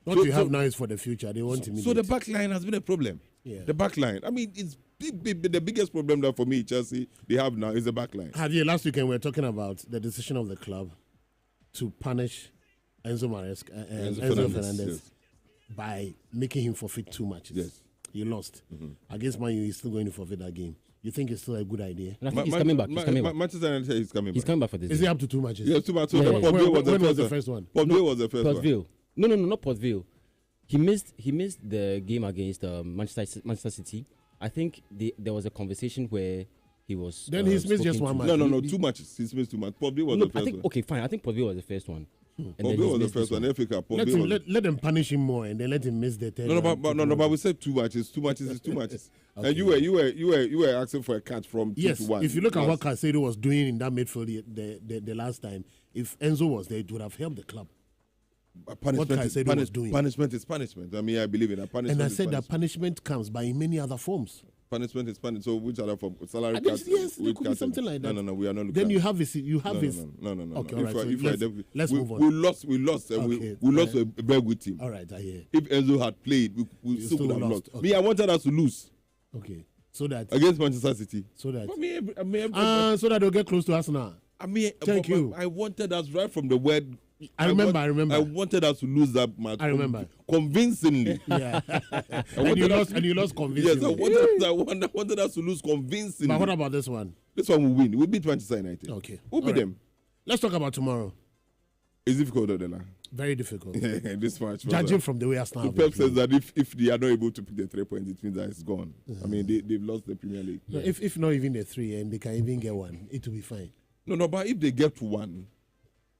What you have now is for the future. They want to meet. So the back line has been a problem. Yeah. The back line. I mean, it's the biggest problem that for me, Chelsea, they have now is the back line. Last weekend we were talking about the decision of the club to punish Enzo Fernandez yes. by making him forfeit 2 matches. Yes. He lost. Against Man U, he's still going to forfeit that game. You think it's still a good idea? And I think he's coming back. Manchester United is coming back. He's coming back for this. Is he up to 2 matches? Yes, 2 matches. When was the first one? Port Vale was the first Port Vale. one. No, not Port Vale. He missed the game against Manchester City. I think there was a conversation where he was. Then he's missed just 1 match. No, 2 matches. He's missed 2 matches. Port Vale was the first one. Okay, fine. I think Port Vale was the first one. Port Vale was the first one. FA Cup. Let them punish him more and then let him miss the third. But we said 2 matches. 2 matches is 2 matches. Okay. And you were asking for a cut from 2 to 1. If you look at what Caicedo was doing in that midfield the last time, if Enzo was there, it would have helped the club. Punishment is punishment. I mean, I believe in that. Punishment. And I said that punishment comes by many other forms. Punishment is punishment. So which other form? Salary cut? Yes, there could be something like that. No, we are not looking. Then you have this. No. Okay, all right. Let's move on. We lost. We lost a very good team. All right, I hear. If Enzo had played, we still would have lost. Okay. Me, I wanted us to lose. Okay, so that against Manchester City. So that so that they'll get close to Arsenal. Thank you. I wanted us right from the word. I remember. I wanted us to lose that match. I remember convincingly. Yeah, and you lost convincingly. Yes, I wanted us to lose convincingly. But what about this one? This one will win. We'll beat Manchester United. Okay, we'll beat them. Let's talk about tomorrow. It's difficult, Delali. Very difficult. This match. Judging from the way Arsenal. Pep says that if they are not able to pick the 3 points, it means that it's gone. I mean, they've lost the Premier League. No, if not even the 3, and they can even get 1, it will be fine. No, but if they get to 1.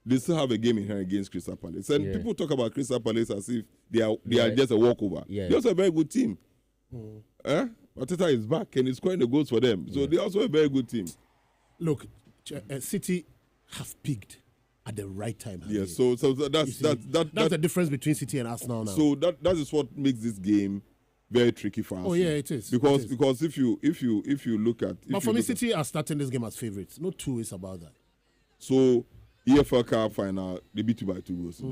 They still have a game in hand against Crystal Palace. And people talk about Crystal Palace as if they are just a walkover. Yeah. They're also a very good team. Arteta is back and he's scoring the goals for them. So they're also a very good team. Look, City have peaked at the right time. Yes, so that's the difference between City and Arsenal now. So that is what makes this game very tricky for us. Oh yeah, it is. Because if you look at but for me, City are starting this game as favourites. No 2 ways about that. So EFL Cup final, they beat you by 2 goals.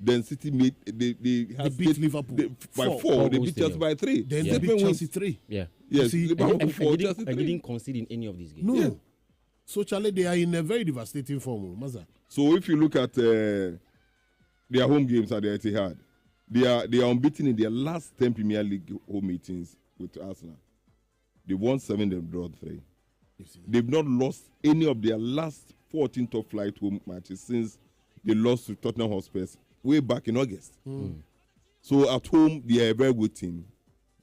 Then City they beat Liverpool by 4. They beat Chelsea by 3. Then they beat Chelsea 3. Yeah. Yes. I didn't concede in any of these games. No. Yeah. So Charlie, they are in a very devastating form, Maza. So if you look at their home games at the Etihad, they are unbeaten in their last 10 Premier League home meetings with Arsenal. They won 7, they've drawn 3. They've not lost any of their last 14 top flight home matches since they lost to Tottenham Hotspur way back in August. So at home, they are a very good team.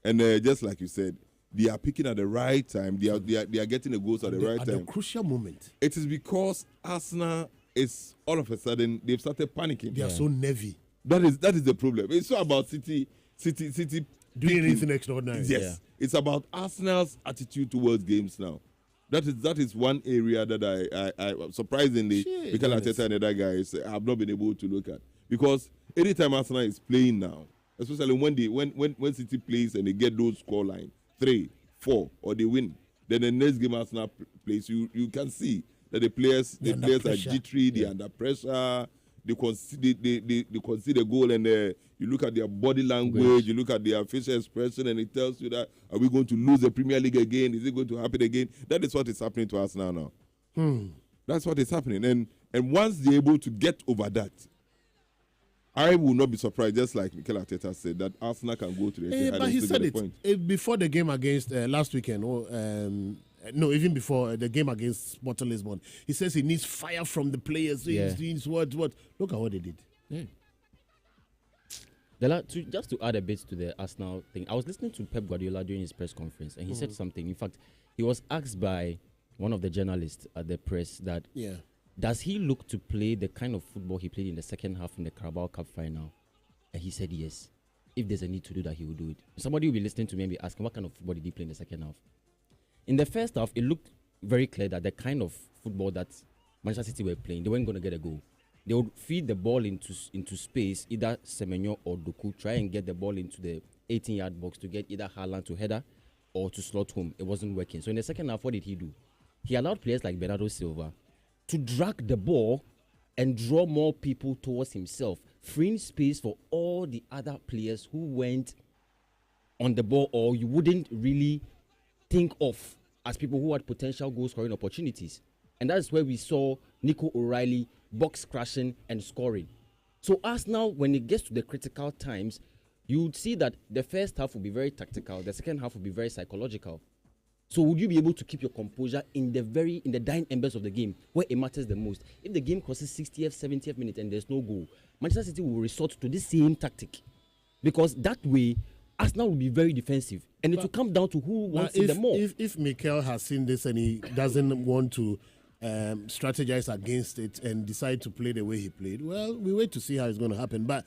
And just like you said, they are picking at the right time. They are getting the goals at the right time. At the crucial moment. It is because Arsenal is all of a sudden, they've started panicking. They are so nervy. That is the problem. It's not about City doing anything extraordinary. Yes. Yeah. It's about Arsenal's attitude towards games now. That is one area that I surprisingly, Mikel Arteta and other guys have not been able to look at. Because anytime Arsenal is playing now, especially when City plays and they get those scoreline 3, 4, or they win, then the next game Arsenal plays, you can see that the players are jittery, they're under pressure, they concede a goal, and you look at their body language, you look at their facial expression, and it tells you that, are we going to lose the Premier League again? Is it going to happen again? That is what is happening to us now. That's what is happening. And once they're able to get over that, I will not be surprised, just like Mikel Arteta said, that Arsenal can go to the Etihad. But he said it before the game against last weekend, even before the game against Sporting Lisbon. He says he needs fire from the players. He needs what? Look at what they did. Yeah. Just to add a bit to the Arsenal thing, I was listening to Pep Guardiola during his press conference, and he said something. In fact, he was asked by one of the journalists at the press that does he look to play the kind of football he played in the second half in the Carabao Cup final? And he said yes. If there's a need to do that, he will do it. Somebody will be listening to me and be asking, what kind of football did he play in the second half? In the first half, it looked very clear that the kind of football that Manchester City were playing, they weren't going to get a goal. They would feed the ball into space, either Semenyo or Doku, try and get the ball into the 18-yard box to get either Haaland to header or to slot home. It wasn't working. So in the second half, what did he do? He allowed players like Bernardo Silva to drag the ball and draw more people towards himself, freeing space for all the other players who went on the ball or you wouldn't really think of as people who had potential goal-scoring opportunities. And that's where we saw Nico O'Reilly box crashing and scoring. So Arsenal, when it gets to the critical times, you would see that the first half will be very tactical, the second half will be very psychological. So would you be able to keep your composure in the dying embers of the game where it matters the most? If the game crosses 60th, 70th minute and there's no goal, Manchester City will resort to this same tactic. Because that way, Arsenal will be very defensive. And it will come down to who wants it the more. If Mikel has seen this and he doesn't want to strategize against it and decide to play the way he played, well, we wait to see how it's going to happen. But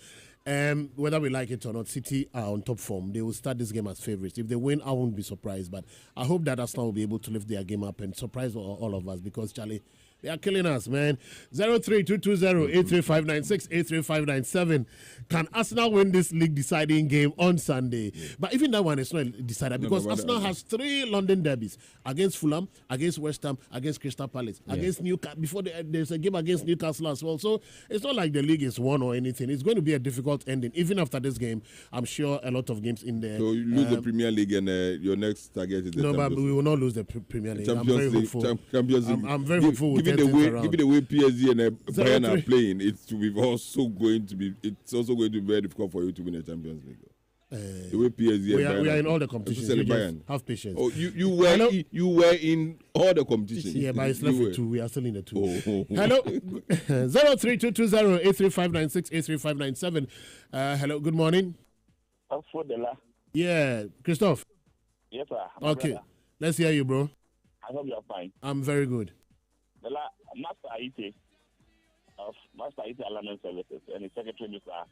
whether we like it or not, City are on top form. They will start this game as favourites. If they win, I won't be surprised. But I hope that Arsenal will be able to lift their game up and surprise all of us because, Charlie, they are killing us, man. 03220-83596, 83597. Can Arsenal win this league deciding game on Sunday? Yeah. But even that one is not decided because Arsenal has 3 London derbies against Fulham, against West Ham, against Crystal Palace, against Newcastle. Before there's a game against Newcastle as well. So it's not like the league is won or anything. It's going to be a difficult ending. Even after this game, I'm sure a lot of games in there. So you lose the Premier League and your next target is the Champions League. But we will not lose the Premier League. I'm very hopeful. Champions League. I'm very hopeful. Given the way PSG and Bayern are playing, it's also going to be very difficult for you to win a Champions League. The way PSG we are in all the competitions. Have patience. Oh, you were in all the competitions. Yeah, but it's left with 2. We are still in the 2. Hello, 03220-83596, 83597. Hello, good morning. Yeah, Christophe. Yes, sir. Okay, let's hear you, bro. I hope you're fine. I'm very good. Master Atiase of Master Atiase Alignment Services and the Secretary Mr.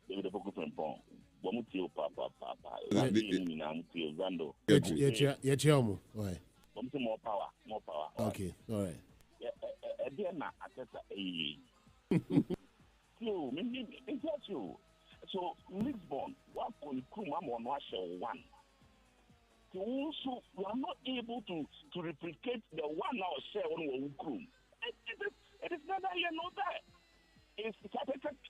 David Pokufenpon. More power. Okay, all right. So Lisbon, what could come on one? So also, we are not able to replicate the 1 hour share on one crew. It is neither here nor there. It's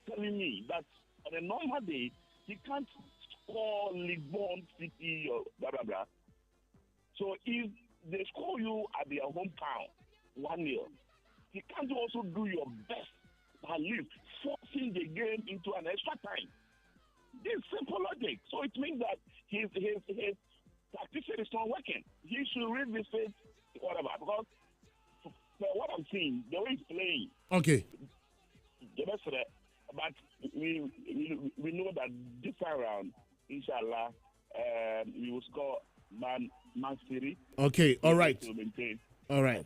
telling me that on a normal day, he can't score Lisbon City or blah, blah, blah. So if they score you at their hometown 1-0, he can't also do your best by least forcing the game into an extra time. This is simple logic. So it means that his tactics is not working. He should revisit whatever because what I'm seeing, the way he's playing. Okay. The best of that, but we know that this time around, inshallah, we will score Man City. Okay. All right. All right.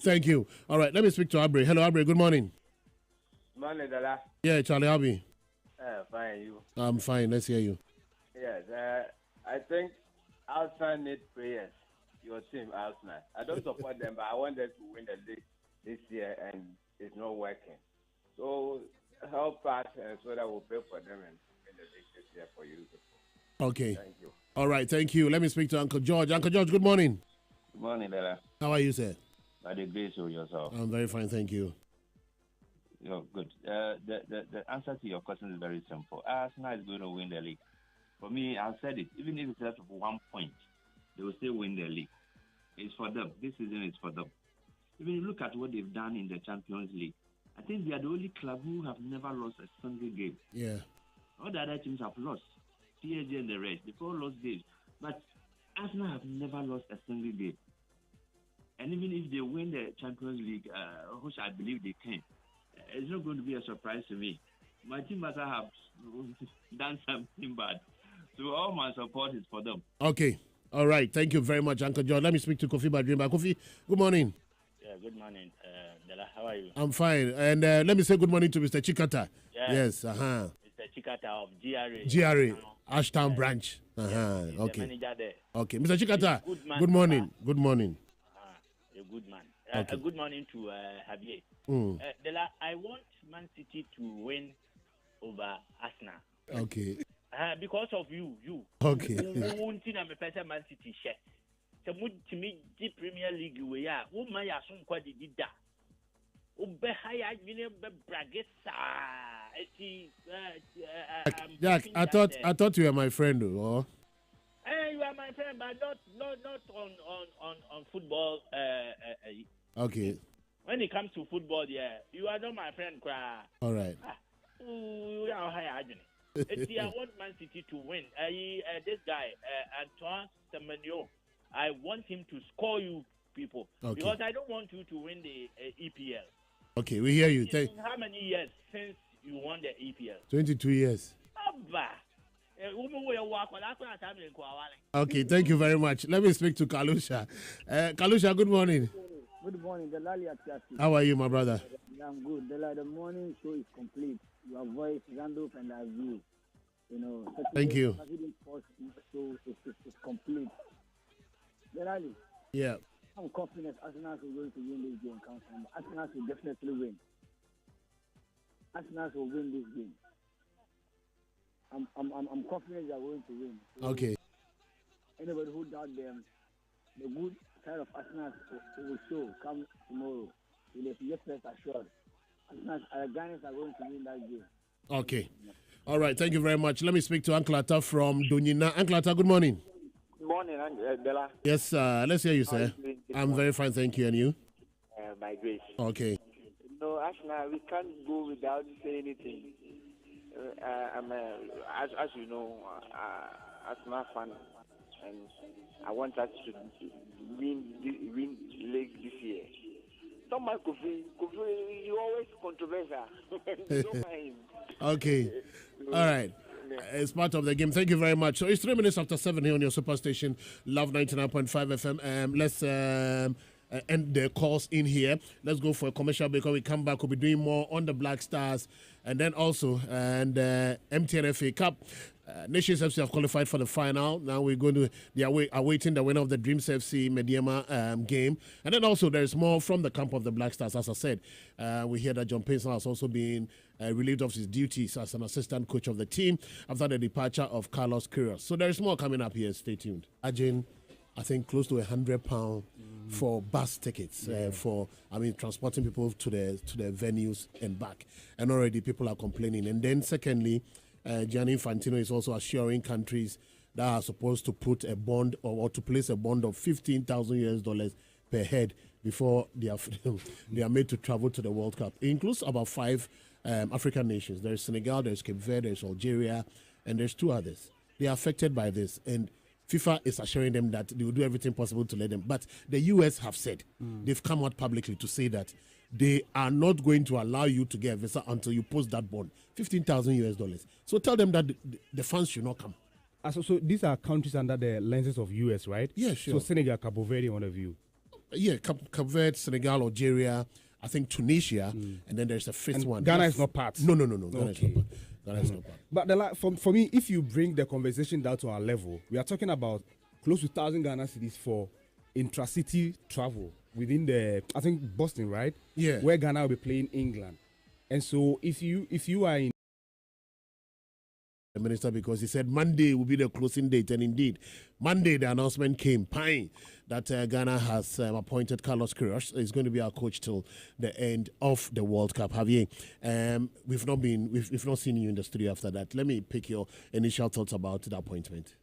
Thank you. All right. Let me speak to Abre. Hello, Abre. Good morning. Morning, Dala. Yeah, Charlie. How are you? Fine. You? I'm fine. Let's hear you. Yes. I think Arsenal need players. Your team, Arsenal. I don't support them, but I want them to win the league this year, and it's not working. So help us so that we'll pay for them and win the league this year for you. Okay. Thank you. All right. Thank you. Let me speak to Uncle George. Uncle George, good morning. Good morning, Dela. How are you, sir? By the grace of yourself. I'm very fine, thank you. You're good. The answer to your question is very simple. Arsenal is going to win the league. For me, I've said it. Even if it's left of 1 point, they will still win the league. It's for them. This season is for them. Even if you look at what they've done in the Champions League, I think they are the only club who have never lost a single game. Yeah. All the other teams have lost. PSG and the rest, they've all lost games. But Arsenal have never lost a single game. And even if they win the Champions League, which I believe they can, it's not going to be a surprise to me. My team must have done something bad. So all my support is for them. Okay. All right. Thank you very much, Uncle John. Let me speak to Kofi Badrimba. Kofi, good morning. Yeah, good morning. Dela, how are you? I'm fine. And let me say good morning to Mr. Chikata. Yes. Mr. Chikata of GRA. GRA, Ashtown branch. He's okay. the manager there. Okay. Mr. Chikata, good morning. Good morning. A good man. A good morning to Javier. Dela, I want Man City to win over Arsenal. Okay. Because of you. Okay. Man City share. So to me, the Premier League we are. Who may have some quite did that. Jack, I thought you were my friend, though. You are my friend, but not on football. Okay. When it comes to football, yeah, you are not my friend, cry. All right. We are high. I want Man City to win. This guy, Antoine Semenyo, I want him to score you people because I don't want you to win the EPL. Okay, we hear you. How many years since you won the EPL? 22 years. Okay, thank you very much. Let me speak to Kalusha. Kalusha, good morning. Good morning, Delali Atiase. How are you, my brother? I'm good. The morning show is complete. Your voice, Randolph, and I view. Thank you. So it's complete. Delali. Yeah. I'm confident Arsenal is going to win this game. Arsenal will definitely win. Arsenal will win this game. I'm confident they are going to win. So okay. Anybody who doubt them, the good side of Arsenal will show come tomorrow. Yes, assured. Arsenal, Ghanaians are going to win that game. Okay. All right. Thank you very much. Let me speak to Uncle Atta from Dunyina. Uncle Atta, good morning. Good morning, Dela. Yes, let's hear you, sir. I'm very fine, thank you. And you? By grace. Okay. No, Arsenal, we can't go without saying anything. As you know, Arsenal fan, and I want us to win league this year. Don't mind Kofi. Kofi, you always controversial. Don't mind. Okay. All right. It's part of the game. Thank you very much. So it's 3 minutes after 7 here on your superstation, Love 99.5 FM. Let's end the calls in here. Let's go for a commercial break. When we come back, we'll be doing more on the Black Stars and then also MTN FA Cup. Nations FC have qualified for the final. Now we're going to awaiting the winner of the Dreams FC Mediama game. And then also there's more from the camp of the Black Stars. As I said, we hear that John Payson has also been relieved of his duties as an assistant coach of the team after the departure of Carlos Queiroz. So there's more coming up here. Stay tuned. Ajin, I think close to £100 for bus tickets for transporting people to the venues and back. And already people are complaining. And then secondly, Gianni Infantino is also assuring countries that are supposed to put a bond or to place a bond of $15,000 per head before they are made to travel to the World Cup. It includes about 5 African nations. There's Senegal, there's Cape Verde, there's Algeria, and there's 2 others. They are affected by this, and FIFA is assuring them that they will do everything possible to let them. But the US have said, they've come out publicly to say that they are not going to allow you to get a visa until you post that bond, $15,000. So tell them that the fans should not come. So these are countries under the lenses of US, right? Yeah, sure. So Senegal, Cabo Verde, one of you. Yeah, Cabo Verde, Senegal, Algeria, I think Tunisia, and then there's a 5th one. Ghana is not part. No. Ghana is not part. Ghana is not part. But for me, if you bring the conversation down to our level, we are talking about close to 1,000 Ghana cedis for intra-city travel within the, I think, Boston, right? Yeah. Where Ghana will be playing England. And so if you are in the minister, because he said Monday will be the closing date, and indeed Monday the announcement came that Ghana has appointed Carlos Queiroz. He's going to be our coach till the end of the World Cup. Javier, we've not seen you in the studio after that. Let me pick your initial thoughts about the appointment.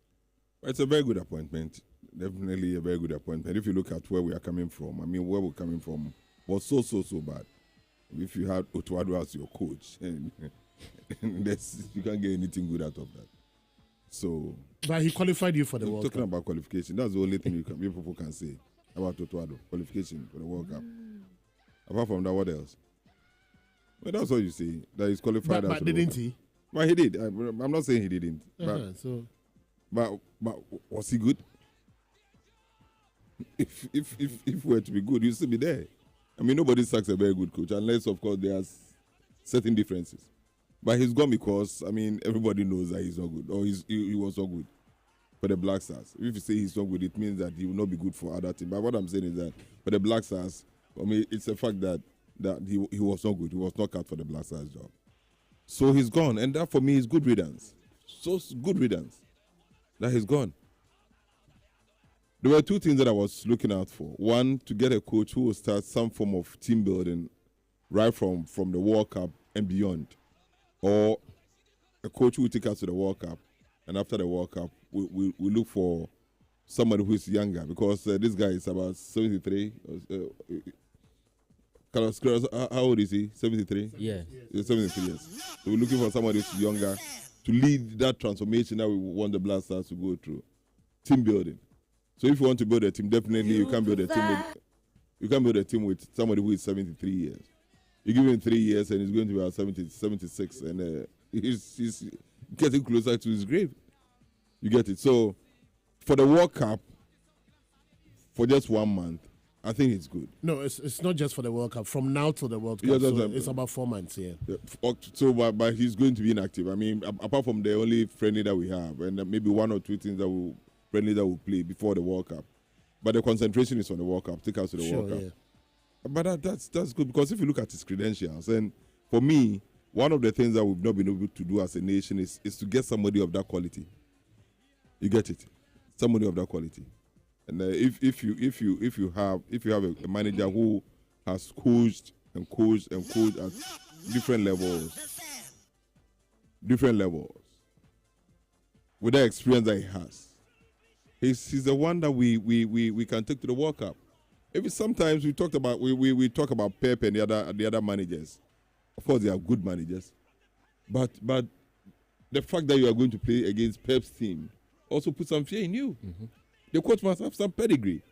It's a very good appointment. Definitely a very good appointment. If you look at where we are coming from, where we're coming from was so bad. If you had Otuado as your coach, and you can't get anything good out of that. So, but he qualified you for the World Cup. Talking about qualification, that's the only thing people can say about Otuado, qualification for the World Cup. Apart from that, what else? Well, that's all you say. That he's qualified. But didn't he? Well, he did. I'm not saying he didn't. But was he good? If we were to be good, you'd still be there. Nobody sacks a very good coach unless, of course, there's certain differences. But he's gone because, everybody knows that he's not good, or he was not good for the Black Stars. If you say he's not good, it means that he will not be good for other teams. But what I'm saying is that for the Black Stars, I mean, it's a fact that he was not good. He was not cut for the Black Stars job. So he's gone, and that for me is good riddance. So good riddance that he's gone. There were two things that I was looking out for. One, to get a coach who will start some form of team building right from the World Cup and beyond. Or a coach who will take us to the World Cup, and after the World Cup, we look for somebody who is younger, because this guy is about 73. Carlos, how old is he? 73? Yeah. 73 years. So we're looking for somebody who's younger to lead that transformation that we want the Black Stars to go through. Team building. So if you want to build a team, definitely you can't build a team with somebody who is 73 years. You give him 3 years and he's going to be about 76, and he's getting closer to his grave. You get it? So for the World Cup, for just 1 month, I think it's good. No, it's not just for the World Cup. From now till the World Cup, it's about 4 months, yeah. So, but he's going to be inactive. I mean, apart from the only friendly that we have, and maybe 1 or 2 things that will play before the World Cup. But the concentration is on the World Cup. Take us to the World Cup. Yeah. But that's good, because if you look at his credentials, and for me, one of the things that we've not been able to do as a nation is to get somebody of that quality. You get it? Somebody of that quality. And if you have a manager who has coached at different levels, with the experience that he has, he's the one that we can take to the World Cup. Maybe sometimes we talk about Pep and the other managers. Of course, they are good managers, but the fact that you are going to play against Pep's team also puts some fear in you. Mm-hmm. The coach must have some pedigree.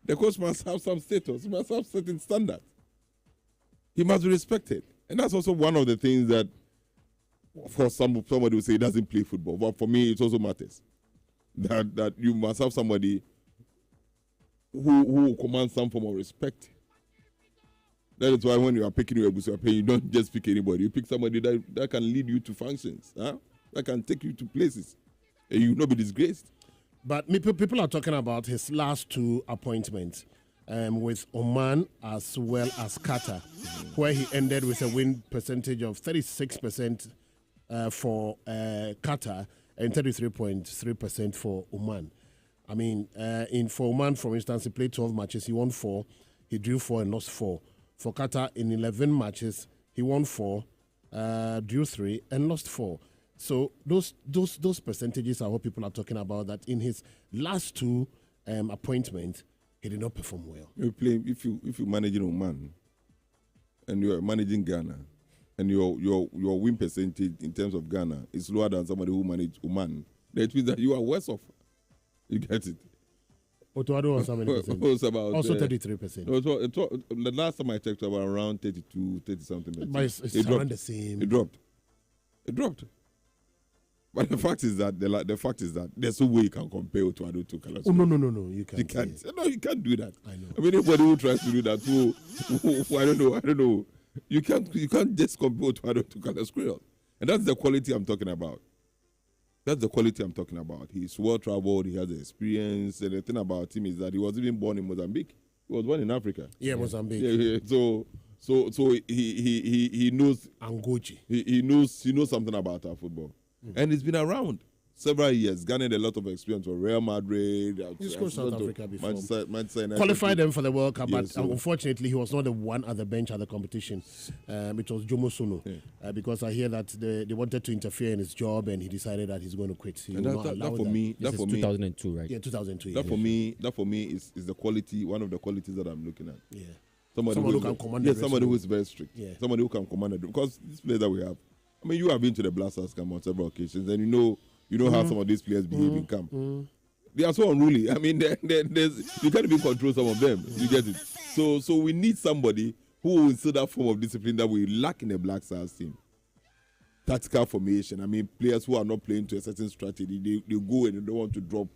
The coach must have some status. He must have certain standards. He must be respected. And that's also one of the things that, for somebody will say he doesn't play football. But for me, it also matters. That you must have somebody who commands some form of respect. That is why when you are picking your books, you don't just pick anybody. You pick somebody that can lead you to functions, that can take you to places. And you will not be disgraced. But people are talking about his last 2 appointments with Oman as well as Qatar, where he ended with a win percentage of 36% for Qatar and 33.3% for Oman. I mean, for Oman, for instance, he played 12 matches. He won 4. He drew 4 and lost 4. For Qatar, in 11 matches, he won 4, drew 3 and lost 4. So those percentages are what people are talking about, that in his last 2 appointments, he did not perform well. If you're managing Oman and you're managing Ghana, and your win percentage in terms of Ghana is lower than somebody who managed Oman, that means that you are worse off. You get it? Otuado was how many percent? It was about, also 33%. The last time I checked, it was around 32, 30 something. But it's around the same. It dropped. But the fact is that there's no way you can compare Otuado to Kalas. Oh no, you can't. You can't. No, you can't do that. I know. I mean, anybody who tries to do that, who I don't know. You can't just compare Otuado to Kalas Creole. And that's the quality I'm talking about. He's well traveled. He has the experience. And the thing about him is that he was even born in Mozambique. He was born in Africa. Yeah, Mozambique. Yeah. So he knows Angochi. He knows something about our football, and he's been around several years, garnered a lot of experience for Real Madrid. He's scored South Africa before. Manchester Qualified them for the World Cup, yes, but unfortunately he was not the one at the bench at the competition. It was Jomo Sono, because I hear that they wanted to interfere in his job, and he decided that he's going to quit. And that for me, 2002, right? Yeah, 2002. That for me is the quality, one of the qualities that I'm looking at. Yeah. Somebody who can command. Yes, somebody who is very strict. Yeah. Somebody who can command it, because this player that we have. I mean, you have been to the Blasters camp on several occasions, and you know how some of these players behave in camp. They are so unruly. I mean, you can't even control some of them. You get it? So we need somebody who will instill that form of discipline that we lack in the Black Stars team. Tactical formation. I mean, players who are not playing to a certain strategy, they go and they don't want to drop.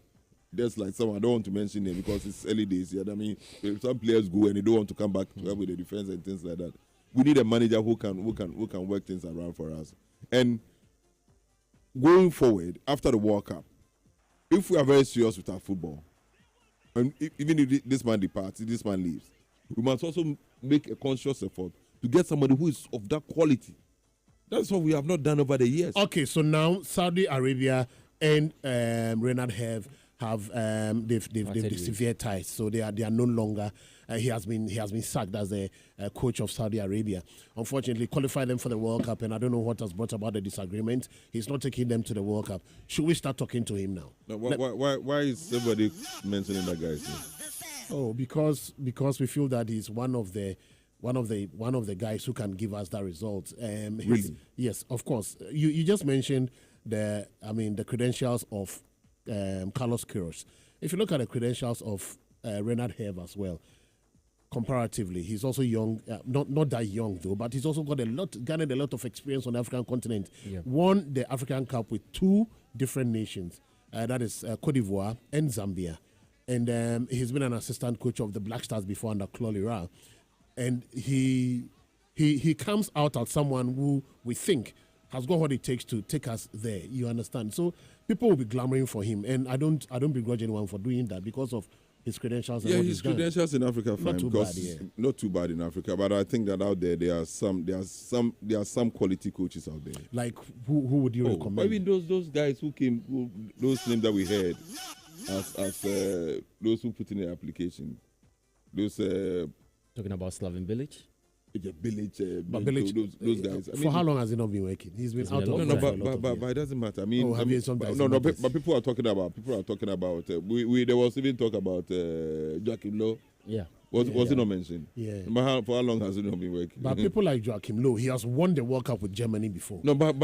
There's like someone, I don't want to mention it because it's early days yet. I mean, some players go and they don't want to come back to help with the defense and things like that. We need a manager who can work things around for us. And going forward, after the World Cup, if we are very serious with our football, and even if this man departs, this man leaves, we must also make a conscious effort to get somebody who is of that quality. That's what we have not done over the years. Okay, so now Saudi Arabia and Renard have they've severe ties, so they are no longer. He has been sacked as the coach of Saudi Arabia. Unfortunately, qualified them for the World Cup, and I don't know what has brought about the disagreement. He's not taking them to the World Cup. Should we start talking to him now? No, why is everybody mentioning that guy's name? Oh, because we feel that he's one of the guys who can give us that result. Really? Yes, of course. You just mentioned the credentials of Carlos Queiroz. If you look at the credentials of Renard Have as well, comparatively, he's also young, not that young though, but he's also garnered a lot of experience on the African continent. Yeah. Won the African Cup with 2 different nations, that is Cote d'Ivoire and Zambia. And he's been an assistant coach of the Black Stars before under Claude Lira. And he comes out as someone who we think has got what it takes to take us there. You understand? So people will be clamoring for him, and I don't begrudge anyone for doing that because of his credentials. And Yeah, what his he's done. credentials in Africa, fine. Not too bad, yeah. Not too bad in Africa, but I think that out there there are some quality coaches out there. Like who would you recommend? I mean those guys who came, those names that we heard as those who put in the application. Those talking about Slaven Village. Those guys. I mean, for how long has he not been working? He's been out of but it doesn't matter. I mean, but people are talking about. There was even talk about Joachim Low. Yeah. Was he not mentioned? Yeah. But for how long has he not been working? But people like Joachim Low, he has won the World Cup with Germany before. No, but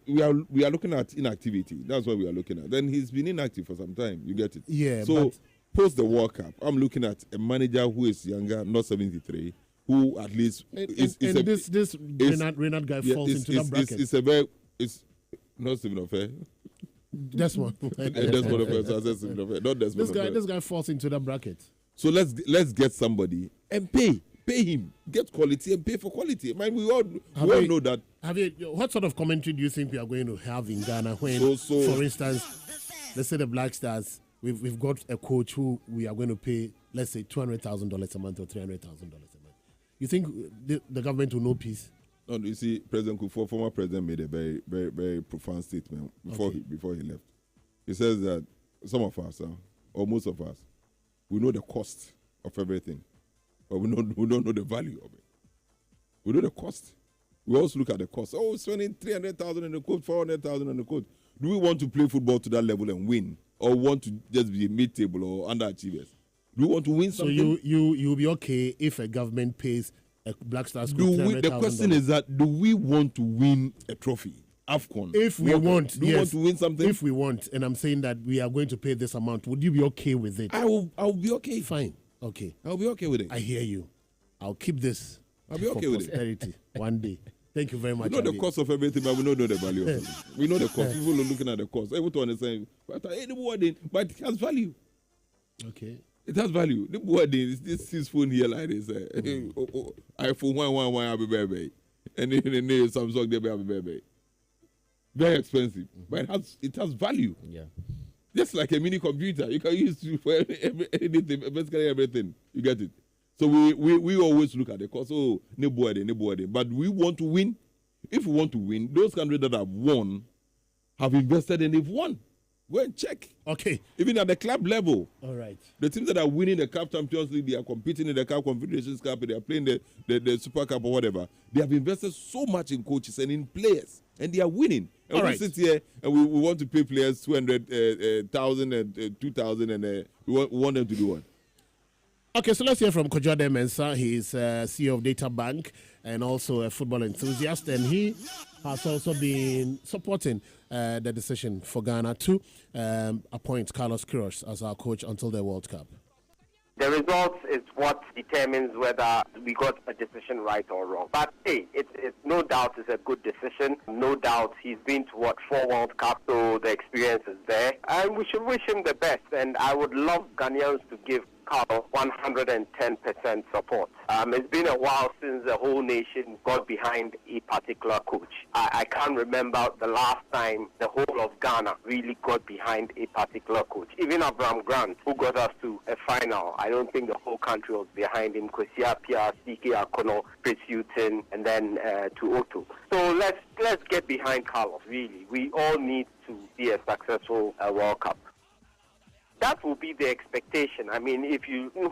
we are looking at inactivity. That's what we are looking at. Then he's been inactive for some time. You get it? Yeah. So post the World Cup, I'm looking at a manager who is younger, not 73. Who at least this Renard guy falls into that bracket. It's not Stephen Affair. Desmond. Desmond Affair. So I said Stephen Affair. Not Desmond Affair. This guy falls into that bracket. So let's get somebody and pay him, get quality and pay for quality. I mean, we all know that. What sort of commentary do you think we are going to have in Ghana when, for instance, let's say the Black Stars, we've got a coach who we are going to pay, let's say $200,000 a month or $300,000 a month. You think the government will know peace? No, you see, President Kufuor, former president, made a very, very, very profound statement before he left. He says that some of us, or most of us, we know the cost of everything, but we don't know the value of it. We know the cost. We also look at the cost. Oh, spending 300,000 in the coach, 400,000 in the coach. Do we want to play football to that level and win, or want to just be mid-table or underachievers? Do we want to win something? So you'll be okay if a government pays a Black Stars coach $300,000? The question is that do we want to win a trophy? AFCON. If we want, do we want to win something? If we want, and I'm saying that we are going to pay this amount, would you be okay with it? I'll be okay. Fine. Okay. I'll be okay with it. I hear you. I'll keep this. I'll be okay with it. One day. Thank you very much. We know the cost of everything, but we don't know the value of it. We know the cost. People are looking at the cost. Able to understand, but it has value. Okay. It has value. The board is this phone here like this. iPhone 111 I'll be baby. And then the Samsung they be baby. Very expensive. But it has value. Yeah. Just like a mini computer. You can use it for anything, basically everything. You get it? So we always look at the cost. Oh, no board. But we want to win. If we want to win, those countries that have won have invested and they've won. Go and check. Okay. Even at the club level. All right. The teams that are winning the Cup Champions League, they are competing in the Cup Confederations Cup, they are playing the Super Cup or whatever. They have invested so much in coaches and in players, and they are winning. And we sit here and we want to pay players 200,000 and 2,000, and we want them to do what? Okay, so let's hear from Kojade Mensah. He is CEO of Data Bank and also a football enthusiast, and he has also been supporting the decision for Ghana to appoint Carlos Queiroz as our coach until the World Cup. The results is what determines whether we got a decision right or wrong. But hey, it's no doubt it's a good decision. No doubt he's been to 4 World Cups, so the experience is there. And we should wish him the best. And I would love Ghanaians to give Carlos 110% support. It's been a while since the whole nation got behind a particular coach. I can't remember the last time the whole of Ghana really got behind a particular coach. Even Abraham Grant, who got us to a final, I don't think the whole country was behind him. Kwesi Appiah, CK Akono, Prince Houghton, and then to Otto. So let's get behind Carlos, really. We all need to see a successful World Cup. That will be the expectation. I mean,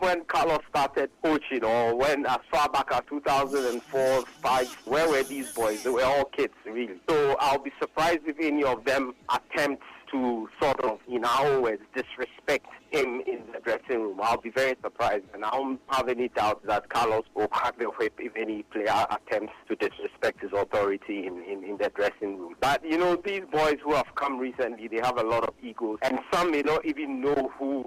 when Carlos started coaching, or when as far back as 2004, 5, where were these boys? They were all kids, really. So I'll be surprised if any of them attempt to sort of, in our words, disrespect him in the dressing room. I'll be very surprised, and I don't have any doubt that Carlos will crack the whip if any player attempts to disrespect his authority in the dressing room. But, these boys who have come recently, they have a lot of egos, and some may not even know who,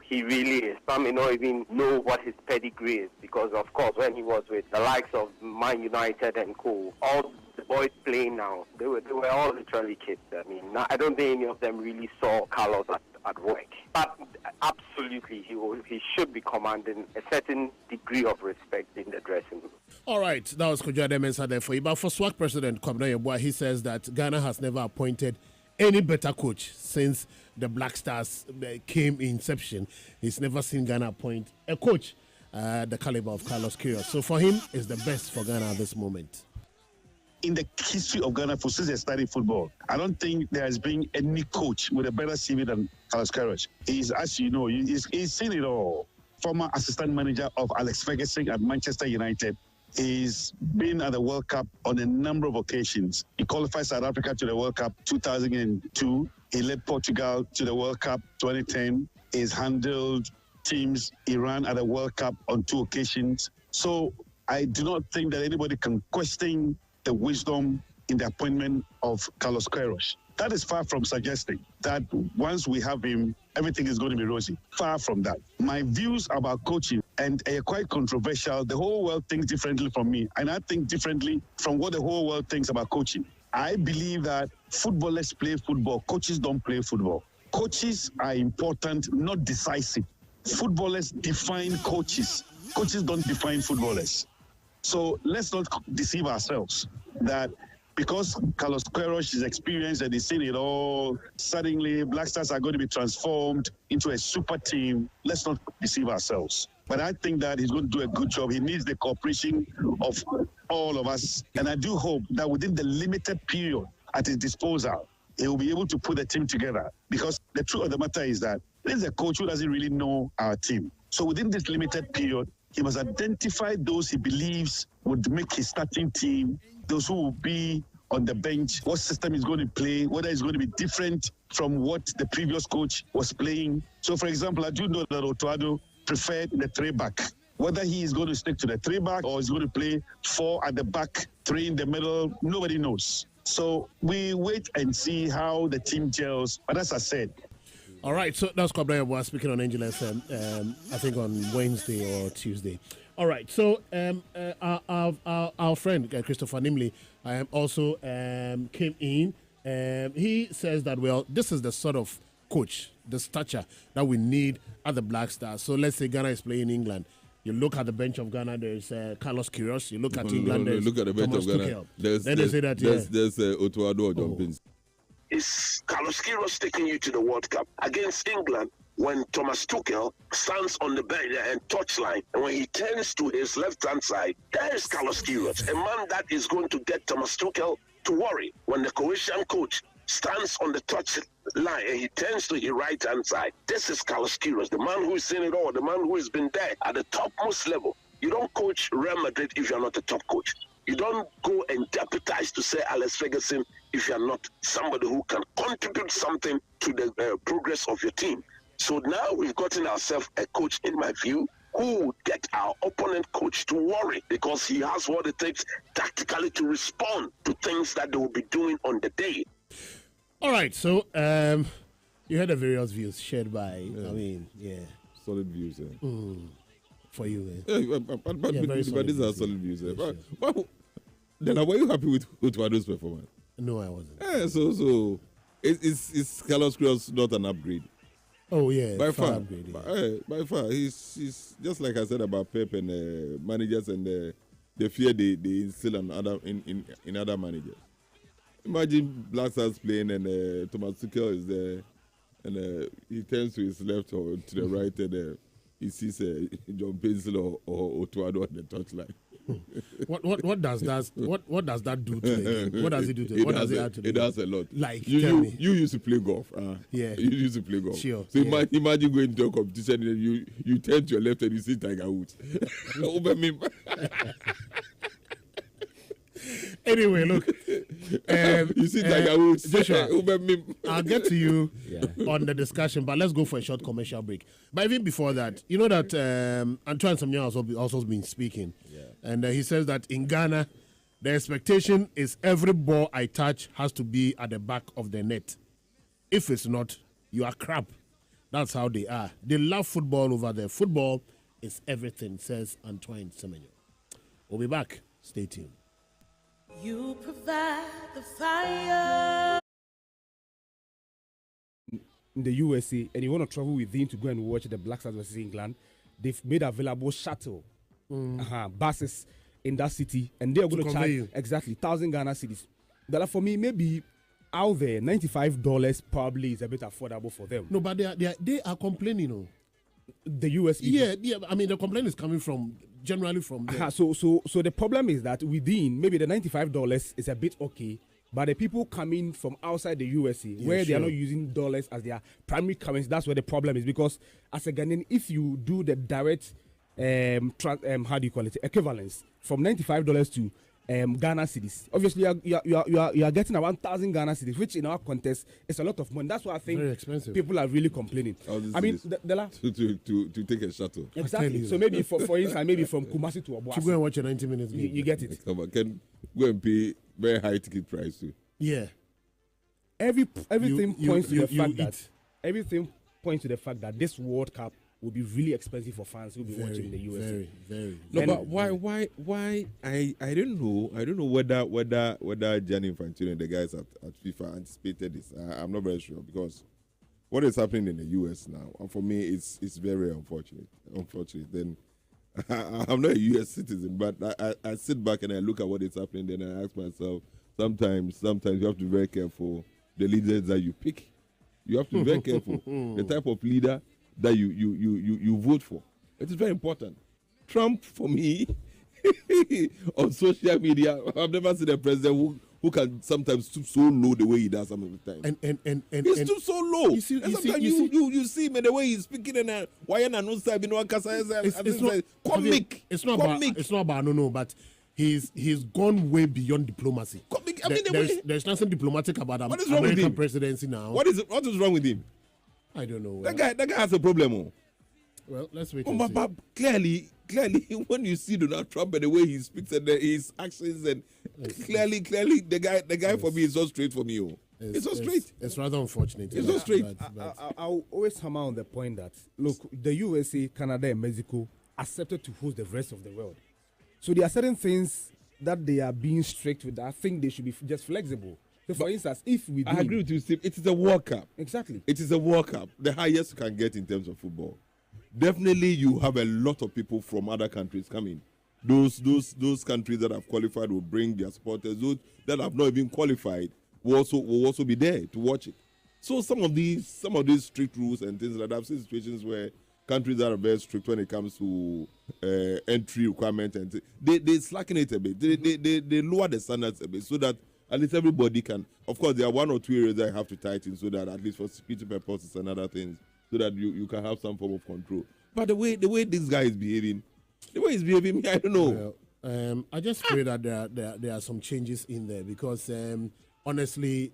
he really is. Some may not even know what his pedigree is, because, of course, when he was with the likes of Man United and co, all the boys playing now, they were all literally kids. I mean, I don't think any of them really saw Carlos at work. But absolutely, he should be commanding a certain degree of respect in the dressing room. All right, that was Kojo Ademensah there for you. But for SWAC President Kwabena Yeboah, he says that Ghana has never appointed any better coach since the Black Stars came in inception. He's never seen Ghana appoint a coach the caliber of Carlos Queiroz. So for him, it's the best for Ghana at this moment. In the history of Ghana, for since they started football, I don't think there has been any coach with a better CV than Carlos Queiroz. He's, as you know, he's seen it all. Former assistant manager of Alex Ferguson at Manchester United. He's been at the World Cup on a number of occasions. He qualified South Africa to the World Cup 2002. He led Portugal to the World Cup 2010. He's handled teams Iran at the World Cup on 2 occasions. So I do not think that anybody can question the wisdom in the appointment of Carlos Queiroz. That is far from suggesting that once we have him, everything is going to be rosy. Far from that. My views about coaching, and quite controversial, the whole world thinks differently from me, and I think differently from what the whole world thinks about coaching. I believe that footballers play football, coaches don't play football. Coaches are important, not decisive. Footballers define coaches. Coaches don't define footballers. So let's not deceive ourselves that because Carlos Queiroz is experienced and he's seen it all, suddenly Black Stars are going to be transformed into a super team. Let's not deceive ourselves. But I think that he's going to do a good job. He needs the cooperation of all of us. And I do hope that within the limited period at his disposal, he will be able to put the team together. Because the truth of the matter is that this is a coach who doesn't really know our team. So within this limited period, he must identify those he believes would make his starting team, those who will be on the bench, what system he's going to play, whether it's going to be different from what the previous coach was playing. So, for example, I do know that Otto preferred the 3-back. Whether he is going to stick to the 3-back or he's going to play 4 at the back, 3 in the middle, nobody knows. So we wait and see how the team gels. But as I said, all right, so that's Kwabena Yeboah speaking on Angel FM, I think on Wednesday or Tuesday. All right, so our friend Christopher Nimley also came in. He says that, well, this is the sort of coach, the stature that we need at the Black Stars. So let's say Ghana is playing England. You look at the bench of Ghana, there's Carlos Queiroz. You look at England, there's look at the bench Thomas of Ghana. Tuchel. There's Otuado or John Pins. Is Carlos Queiroz taking you to the World Cup against England when Thomas Tuchel stands on the bench and touchline, and when he turns to his left-hand side, there is Carlos Queiroz, a man that is going to get Thomas Tuchel to worry. When the Croatian coach stands on the touch line and he turns to his right-hand side, this is Carlos Queiroz, the man who is seen it all, the man who has been there at the topmost level. You don't coach Real Madrid if you're not a top coach. You don't go and deputize to say Alex Ferguson if you're not somebody who can contribute something to the progress of your team. So now we've gotten ourselves a coach, in my view, who would get our opponent coach to worry because he has what it takes tactically to respond to things that they will be doing on the day. All right, so you heard the various views shared by, solid views, for you. But these are solid views. Then were you happy with Otuado's performance? No, I wasn't. So is Carlos Queiroz not an upgrade? Oh yeah, by far. Upgrade, By far, he's just like I said about Pep and managers and the fear they instill on in other managers. Imagine Black Stars playing and Thomas Tuchel is there, and he turns to his left or to the right, and he sees John Pencil or Otuado on the touchline. What does that do to the game? What does it do to it? What does it add to the game? It does a lot. Like you used to play golf. Yeah. You used to play golf. Sure. So imagine going to a competition and you turn to your left and you see Tiger Woods. Over me. Anyway, look. You see Tiger Woods. Joshua, Over me. I'll get to you on the discussion, but let's go for a short commercial break. But even before that, you know that Antoine Samia has also been speaking. Yeah. And he says that in Ghana, the expectation is every ball I touch has to be at the back of the net. If it's not, you are crap. That's how they are. They love football over there. Football is everything, says Antoine Semenyo. We'll be back. Stay tuned. You provide the fire. In the USA, and you want to travel within to go and watch the Black Stars versus England, they've made available shuttle buses in that city, and they're going to charge you exactly 1,000 Ghana cedis. That for me, maybe out there, $95 probably is a bit affordable for them. No, but they are complaining. You know. The US people. Yeah. I mean, the complaint is coming generally from them. So the problem is that within maybe the $95 is a bit okay, but the people coming from outside the USA where they are not using dollars as their primary currency, that's where the problem is. Because as a Ghanaian, if you do the direct how do you call it, equivalence from $95 to Ghana cedis, obviously you are getting around 1,000 Ghana cedis, which in our context is a lot of money. That's why I think people are really complaining. I mean, to take a shuttle. Exactly. So maybe for instance, maybe from Kumasi to Obuasi. To go and watch a 90 minutes game. You get it. Can go and pay very high ticket price too. Yeah. Everything points to the fact that this World Cup will be really expensive for fans who will be watching the USA. Very. No, but why? I don't know. I don't know whether Gianni Infantino and the guys at FIFA anticipated this. I'm not very sure, because what is happening in the US now, and for me, it's very unfortunate. Then I'm not a US citizen, but I sit back and I look at what is happening. Then I ask myself, sometimes you have to be very careful the leaders that you pick. You have to be very careful the type of leader that you vote for. It is very important. Trump, for me, on social media, I've never seen a president who can sometimes stoop so low the way he does some of the time. And he stoops so low. You see him and the way he's speaking and why it's not about no, but he's gone way beyond diplomacy. There's nothing diplomatic about American presidency now. What is wrong with him? I don't know. That guy has a problem. Well, let's wait. But clearly, when you see Donald Trump and the way he speaks and his actions, and clearly, the guy for me is so straight for me. It's so straight. It's rather unfortunate. It's so straight. I'll always hammer on the point that, look, the USA, Canada, and Mexico accepted to host the rest of the world. So there are certain things that they are being strict with. I think they should be just flexible. So, for instance, I agree with you, Steve. It is a World Cup. Exactly. It is a World Cup, the highest you can get in terms of football. Definitely, you have a lot of people from other countries coming. Those countries that have qualified will bring their supporters. Those that have not even qualified will also be there to watch it. So some of these strict rules and things like that, I've seen situations where countries that are very strict when it comes to entry requirement and they slacken it a bit. They lower the standards a bit so that at least everybody can. Of course, there are one or two areas that I have to tighten so that at least for security purposes and other things, so that you can have some form of control. But the way this guy is behaving, I don't know. Well, I just pray that there are some changes in there, because honestly,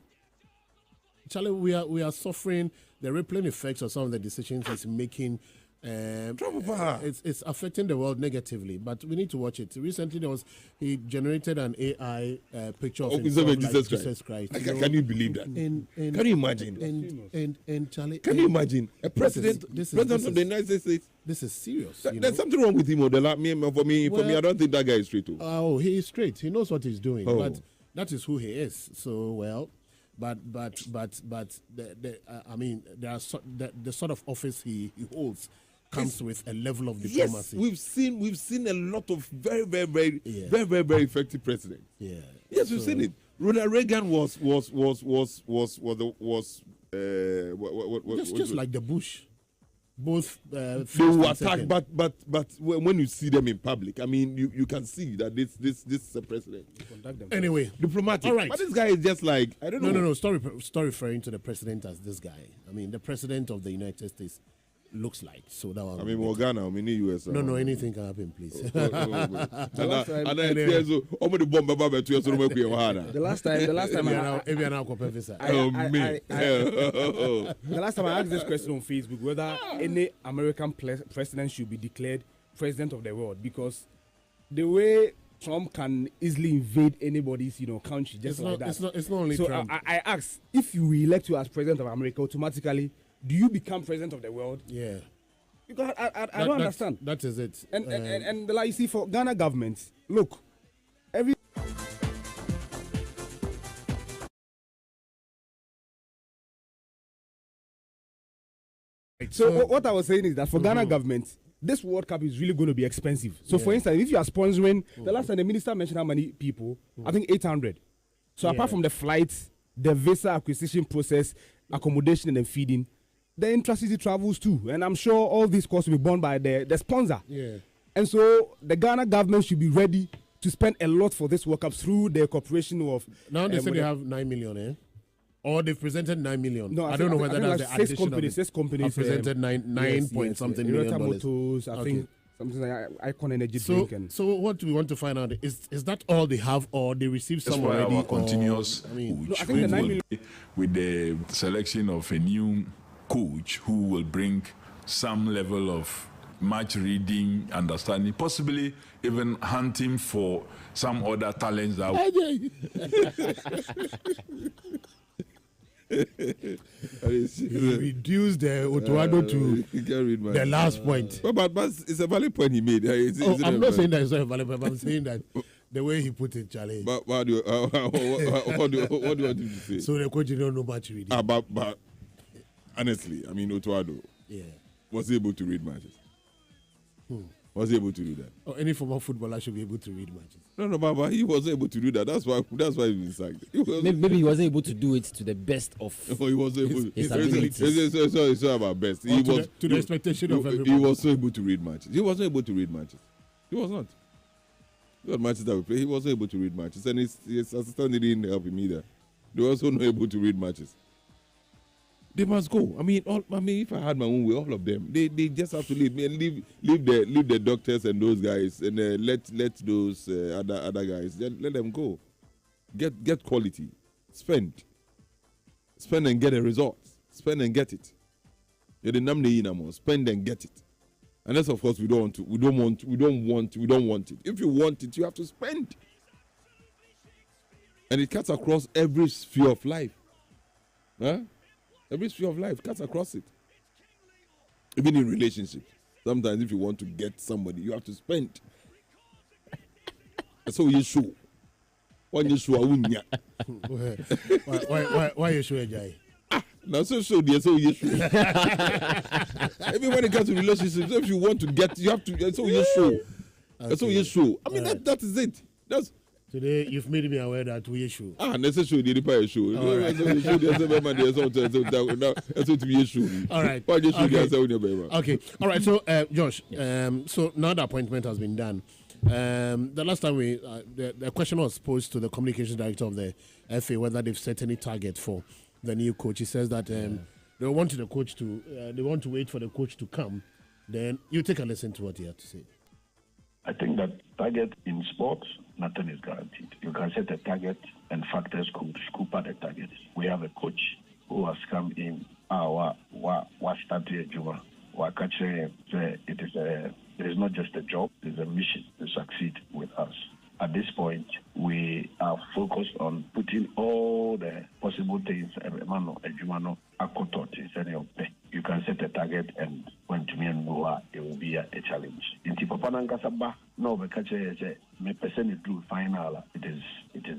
Charlie, we are suffering the rippling effects of some of the decisions he's making. It's affecting the world negatively, but we need to watch it. Recently, he generated an AI picture of himself like Jesus Christ. Can you believe that? Can you imagine? And Charlie, can you imagine a president of the United States? This is serious. There's something wrong with him. For me, I don't think that guy is straight. Oh, he is straight. He knows what he's doing, but that is who he is. So, well, but I mean, there are the sort of office he holds comes with a level of diplomacy. Yes, we've seen a lot of very effective presidents. Yeah. Yes, we've seen it. Ronald Reagan was just like the Bush. Both they will attack, but when you see them in public, I mean, you can see that this is a president. Anyway, diplomatic. All right. But this guy is just like, I don't know. No. Stop referring to the president as this guy. I mean, the president of the United States looks like. So that one. I mean, Morgana, I mean, the US. No, anything can happen, please. The last time I asked this question on Facebook whether any American president should be declared president of the world, because the way Trump can easily invade anybody's country just like that. It's not only Trump. I asked, if you elect you as president of America, automatically do you become president of the world? Yeah. Because I don't understand. That is it. And like you see, for Ghana government, look, every. So what I was saying is that for Ghana government, this World Cup is really going to be expensive. So for instance, if you are sponsoring, the last time the minister mentioned how many people, I think 800. So apart from the flights, the visa acquisition process, accommodation and then feeding, the intracity travels too. And I'm sure all these costs will be borne by the sponsor. Yeah. And so the Ghana government should be ready to spend a lot for this World Cup through the cooperation of. Now they say they have 9 million, or they've presented 9 million. No, I don't know whether that's the addition of it. 6 companies have presented nine point something million dollars. Motors, I think something like Icon Energy drink. So what we want to find out is that all they have, or they receive some already? Our continuous I think the 9 million with the selection of a new coach who will bring some level of match reading, understanding, possibly even hunting for some other talents that. He reduced the Otuado to the last point. But it's a valid point he made. I'm not saying that it's not a valid point, but I'm saying that the way he put it, Charlie. But what do you want him to say? So the coach don't know much reading. But honestly, I mean, Otuado was able to read matches. Was able to do that. Or any former footballer should be able to read matches. No, but he was able to do that. That's why he was sacked. Maybe he wasn't able to do it to the best of he was able his abilities. It's not about best. He was to the expectation of everybody. He was so able to read matches. He wasn't able to read matches. He was not. The matches that we play, he wasn't able to read matches, and his assistant didn't help him either. They were also not able to read matches. They must go. I mean, if I had my own way, all of them, they just have to leave. Leave the doctors and those guys, and let those other guys let them go. Get quality, spend and get a result. Spend and get it. You're the number spend and get it. Unless of course we don't want it. If you want it, you have to spend. And it cuts across every sphere of life. Huh? Every sphere of life cuts across it. Even in relationships. Sometimes if you want to get somebody, you have to spend. That's how you show. When you show, why you show, Jai? Now so dear, so you show. Even when it comes to relationships, if you want to get, you have to. That's how you show. That's how you show. I mean, that is it. That's. Today, you've made me aware that we issue. Necessarily, the repair show. All right. Okay. All right. So, Josh, so now the appointment has been done. The last time the question was posed to the communications director of the FA whether they've set any target for the new coach. He says that they want the coach to, they want to wait for the coach to come. Then you take a listen to what he had to say. I think that target in sports, nothing is guaranteed. You can set a target and factors could scoop at the target. We have a coach who has come in our started Juma. It is not just a job, it is a mission to succeed with us. At this point, we are focused on putting all the possible things you can set a target and when to me and Noah, it will be a challenge. In Tipapananga no, because me person is through final. It is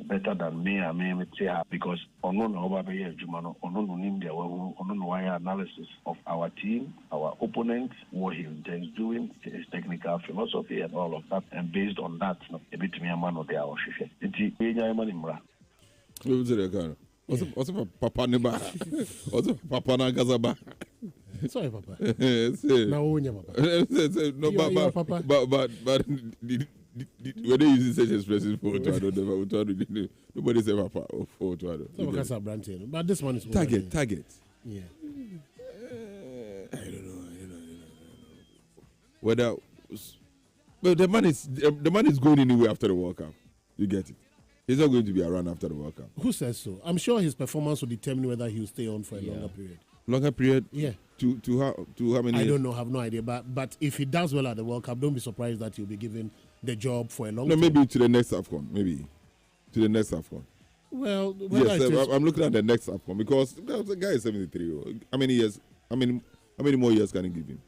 better than me. I mean, because on over here, Jumano, on India, on wire analysis of our team, our opponent, what he intends doing, his technical philosophy, and all of that, and based on that, a bit me a man of the hour. What's Papa Neba? What's Papa Nagazaba? Sorry, Papa. No, but when they use such expressions for nobody say Papa for but this one is target. Yeah. I don't know. Whether, well, the man is going anywhere after the World Cup. You get it. He's not going to be around after the World Cup. Who says so? I'm sure his performance will determine whether he'll stay on for a longer period. Longer period? Yeah. To how many I years? don't know, have no idea. But if he does well at the World Cup, don't be surprised that he'll be given the job for a long time. Maybe to the next AFCON. Maybe. To the next AFCON. Well, yes, I'm looking at the next AFCON because the guy is 73. How many years? How many more years can he give him?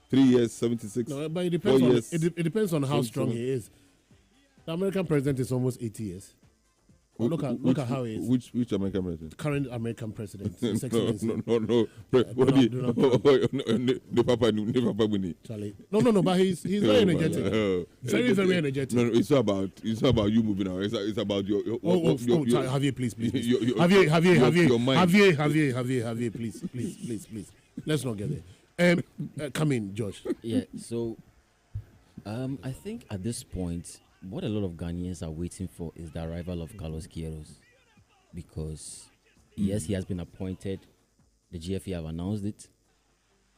3 years, 76? No, but it depends it depends on how strong he is. The American president is almost 80 years. Look at how he is. Which American president? Current American president. No. No, but he's very energetic. Very energetic. No, it's not about you moving out. It's about your Javier, please. Javier, please. Let's not get there. Come in, Josh. Yeah, so I think at this point, what a lot of Ghanaians are waiting for is the arrival of Carlos Queiroz, because yes, he has been appointed. The GFA have announced it.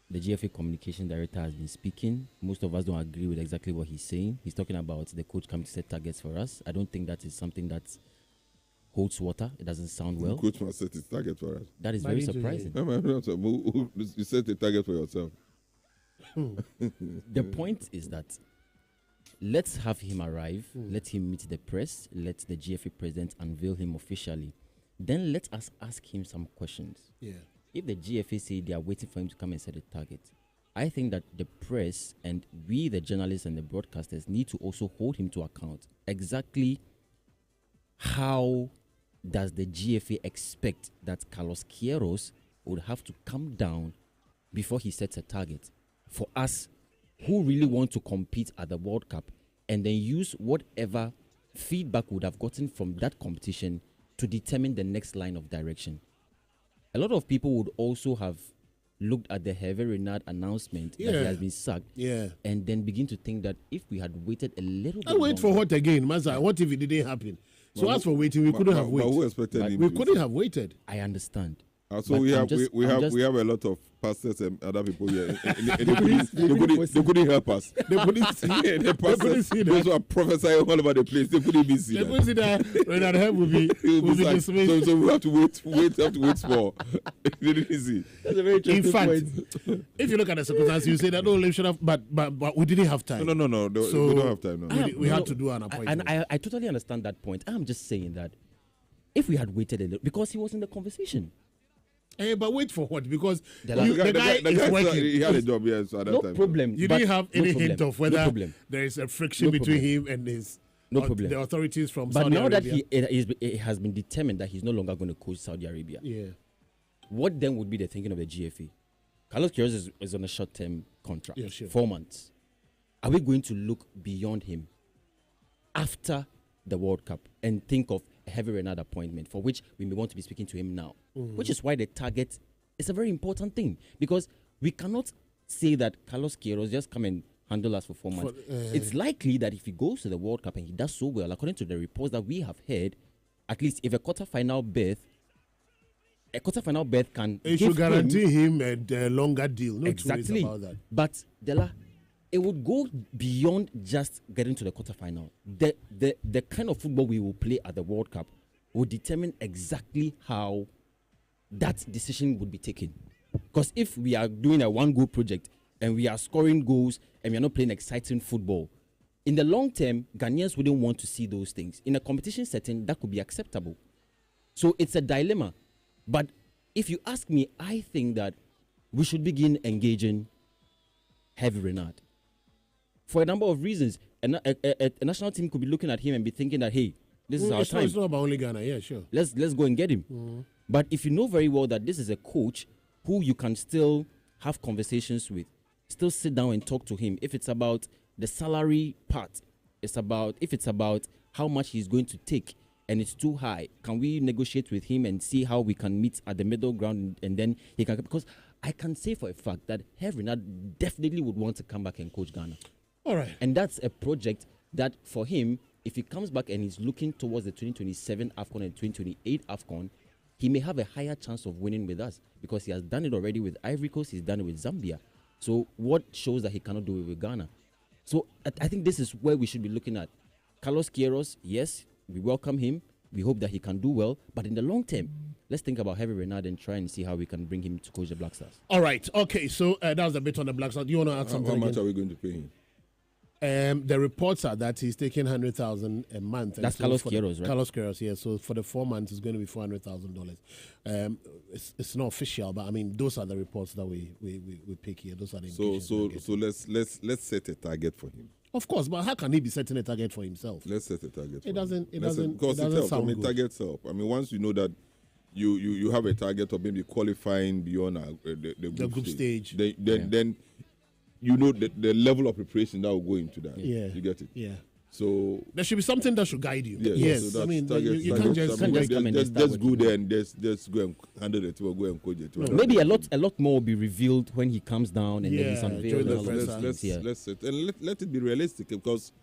The GFA communication director has been speaking. Most of us don't agree with exactly what he's saying. He's talking about the coach coming to set targets for us. I don't think that is something that holds water. It doesn't sound well. The coach must set his target for us. That is very surprising. You set the target for yourself. The point is that let's have him arrive, let him meet the press, let the GFA president unveil him officially. Then let us ask him some questions. Yeah. If the GFA say they are waiting for him to come and set a target, I think that the press and we, the journalists and the broadcasters, need to also hold him to account. Exactly how does the GFA expect that Carlos Queiroz would have to come down before he sets a target for us who really want to compete at the World Cup, and then use whatever feedback we would have gotten from that competition to determine the next line of direction? A lot of people would also have looked at the Hervé Renard announcement that he has been sacked, and then begin to think that if we had waited a little bit wait for what again, Maza? What if it didn't happen? So as for waiting, we couldn't have waited. Who expected him? We couldn't have waited. I understand. So we have a lot of pastors and other people here. They couldn't help us. They couldn't see. The pastors, those who are prophesying all over the place, they couldn't even see that. They couldn't see that Renard Help will be dismissed. So we have to wait for. They didn't see. That's a very interesting point. If you look at the circumstances, you say that we should have, but we didn't have time. No. We don't have time. No. We had to do an appointment. And I totally understand that point. I'm just saying that if we had waited a little, because he was in the conversation. But wait for what? Because the guy is working. He had a job, yes, at that time. No problem. You didn't have any hint of whether there is a friction between him and the authorities from Saudi Arabia. But now that it has been determined that he's no longer going to coach Saudi Arabia, what then would be the thinking of the GFA? Carlos Queiroz is on a short-term contract, 4 months. Are we going to look beyond him after the World Cup and think of a Hervé Renard appointment, for which we may want to be speaking to him now? Which is why the target is a very important thing, because we cannot say that Carlos Queiroz just come and handle us for 4 months. It's likely that if he goes to the World Cup and he does so well, according to the reports that we have heard, at least if a quarterfinal berth can it should guarantee him a longer deal. No exactly. About that. But Dela, it would go beyond just getting to the quarterfinal. The kind of football we will play at the World Cup will determine exactly how that decision would be taken. Because if we are doing a one-goal project and we are scoring goals and we are not playing exciting football, in the long term, Ghanaians wouldn't want to see those things. In a competition setting, that could be acceptable. So it's a dilemma. But if you ask me, I think that we should begin engaging Hervé Renard. For a number of reasons. A national team could be looking at him and be thinking that, hey, this is our time. It's not about only Ghana, yeah, sure. Let's go and get him. But if you know very well that this is a coach who you can still have conversations with, still sit down and talk to him. If it's about the salary part, if it's about how much he's going to take and it's too high, can we negotiate with him and see how we can meet at the middle ground, and then he can, because I can say for a fact that Hervé Renard definitely would want to come back and coach Ghana. All right. And that's a project that for him, if he comes back and he's looking towards the 2027 AFCON and 2028 AFCON, he may have a higher chance of winning with us because he has done it already with Ivory Coast, he's done it with Zambia. So what shows that he cannot do it with Ghana? So I think this is where we should be looking at. Carlos Queiroz, yes, we welcome him. We hope that he can do well. But in the long term, let's think about Hervé Renard and try and see how we can bring him to coach the Black Stars. All right. Okay, so that was a bit on the Black Stars. Do you want to add something? How much again? are we going to pay him? The reports are that he's taking $100,000 a month. That's Carlos Queiroz, right? Carlos Queiroz, yeah. So for the 4 months, it's going to be $400,000. It's not official, but I mean, those are the reports that we pick here. Those are the So let's set a target for him. Of course, but how can he be setting a target for himself? Let's set a target. It doesn't sound good. Targets help. I mean, once you know that you have a target of maybe qualifying beyond the group stage, then you know the level of preparation that will go into that. Yeah, you get it. Yeah. So there should be something that should guide you. Yes. So I mean, you can't just go there and just go and handle it or go and coach it. No, maybe a lot more will be revealed when he comes down and then he's unveiled. Let's let it be realistic, because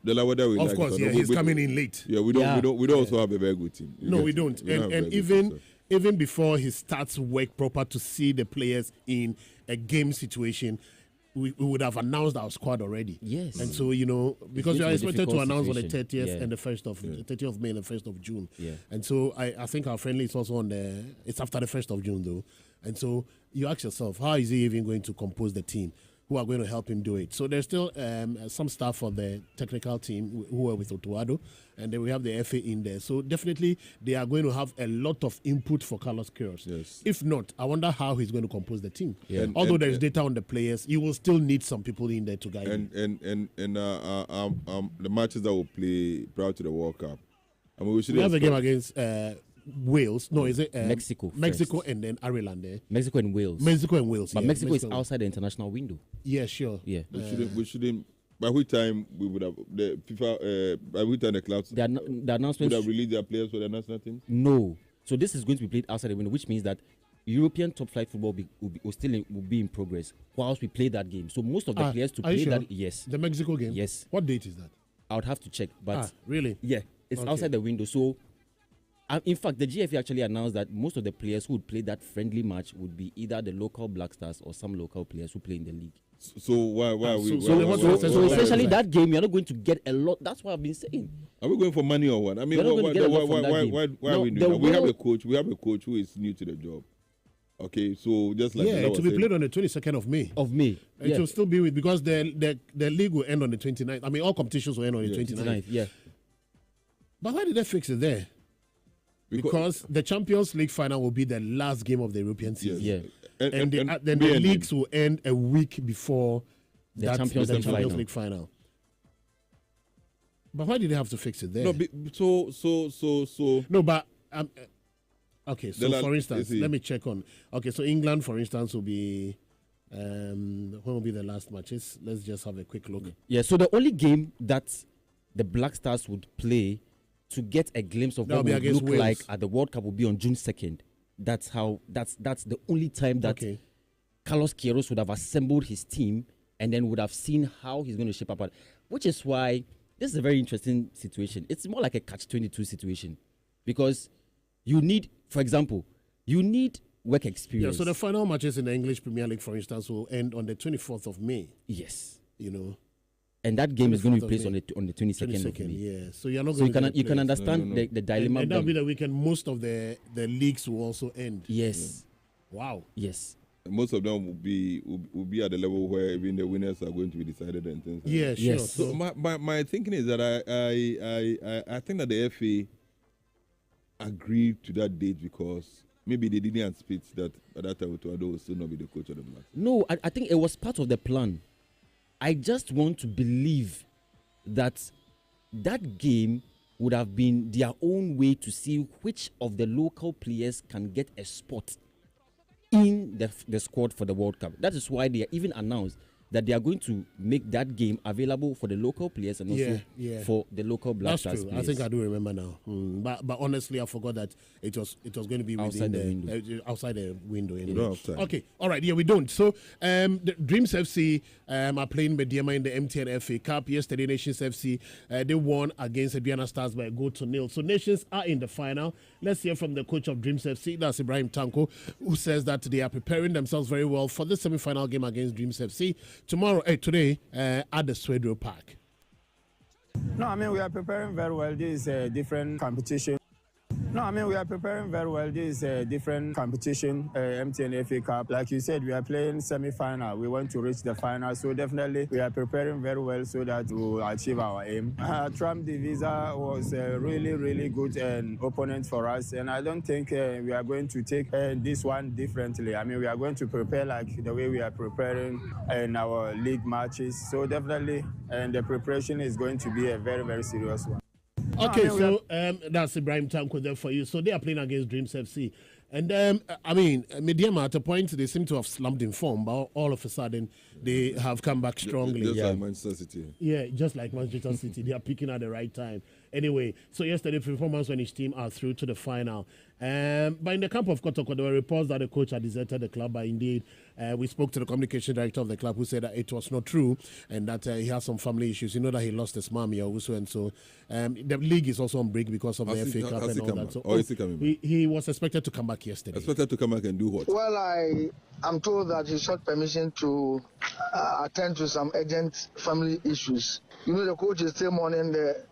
whether we of like course, it or he's coming in late. Yeah, we don't also have a very good team. No, we don't. And even before he starts work proper to see the players in a game situation, we would have announced our squad already. Yes. And so, because we are expected to announce on the 30th and the 30th of May and the 1st of June. Yeah. And so I think our friendly is also it's after the 1st of June though. And so you ask yourself, how is he even going to compose the team? Who are going to help him do it? So there's still some staff for the technical team who are with Otuado, and then we have the FA in there. So definitely they are going to have a lot of input for Carlos Queiroz. Yes. If not, I wonder how he's going to compose the team. Yeah. Although there's data on the players, you will still need some people in there to guide him. And the matches that we'll play prior to the World Cup. I mean, we have a game against Wales. No, is it Mexico? Mexico and then Ireland there. Mexico and Wales. But Mexico is outside the international window. Yeah, sure. Yeah. We shouldn't. By which time we would have the FIFA? By which time the clubs the announcements would have released their players for the national team? No. So this is going to be played outside the window, which means that European top flight football will be in progress whilst we play that game. So most of the players to play that, yes. The Mexico game. Yes. What date is that? I would have to check, but really, yeah, it's outside the window. So. In fact, the GFA actually announced that most of the players who would play that friendly match would be either the local Black Stars or some local players who play in the league. So why are we? So essentially, that game you're not going to get a lot. That's what I've been saying. Are we going for money or what? I mean, why are we doing that? We have a coach. We have a coach who is new to the job. Okay, so just like it will be played on the 22nd of May. It will still be because the league will end on the 29th. I mean, all competitions will end on the 29th. Yeah. But why did they fix it there? Because the Champions League final will be the last game of the European season. Yeah. And then the leagues will end a week before the Champions League final. But why did they have to fix it there? No, No, but okay. So for instance, let me check on. Okay, so England, for instance, will be when will be the last matches? Let's just have a quick look. Yeah. So the only game that the Black Stars would play to get a glimpse of what it would look Wales. like at the World Cup will be on June 2nd. That's the only time that Carlos Queiroz would have assembled his team and then would have seen how he's going to shape up. Which is why this is a very interesting situation. It's more like a catch-22 situation because you need, for example, work experience. Yeah, so the final matches in the English Premier League, for instance, will end on the 24th of May. Yes. And that game is going to be placed on the 22nd of May. Yeah, so you're not so going you can understand the dilemma. And that'll be the weekend. Most of the leagues will also end. Yes. Yeah. Wow. Yes. Most of them will be at the level where even the winners are going to be decided and things. Yeah, sure. Yes. So my thinking is that I think that the FA agreed to that date because maybe they didn't anticipate that by that time Otuado will still not be the coach of the Blacks. No, I think it was part of the plan. I just want to believe that game would have been their own way to see which of the local players can get a spot in the squad for the World Cup. That is why they even announced that they are going to make that game available for the local players and also for the local Black Stars players. I think I do remember now. But honestly, I forgot that it was going to be outside the window. Outside the window. Anyway. We don't have time. Okay, all right. Yeah, we don't. So, the Dreams FC are playing Mediama in the MTN FA Cup. Yesterday, Nations FC they won against Aduana Stars by a goal to nil. So, Nations are in the final. Let's hear from the coach of Dreams FC, that's Ibrahim Tanko, who says that they are preparing themselves very well for the semi-final game against Dreams FC today at the Swedro Park. No, I mean, we are preparing very well. This is a different competition. No, I mean, we are preparing very well. This is a different competition, MTN FA Cup. Like you said, we are playing semi-final. We want to reach the final. So definitely, we are preparing very well so that we will achieve our aim. Trump Divisa was a really, really good opponent for us. And I don't think we are going to take this one differently. I mean, we are going to prepare like the way we are preparing in our league matches. So definitely, the preparation is going to be a very, very serious one. Okay, so that's Ibrahim Tanko there for you. So they are playing against Dreams FC. And, I mean, Mediama at a point, they seem to have slumped in form, but all of a sudden, they have come back strongly. Just like Manchester City. Yeah, just like Manchester City. They are picking at the right time. Anyway, so yesterday, performance when his team are through to the final. But in the camp of Kotoko, there were reports that the coach had deserted the club, but indeed, we spoke to the communication director of the club who said that it was not true and that he has some family issues. You know that he lost his mom here also, and so the league is also on break because of the FA Cup and all that. So is he coming? He was expected to come back yesterday. Expected to come back and do what? Well, I'm told that he sought permission to attend to some urgent family issues. You know, the coach is still mourning the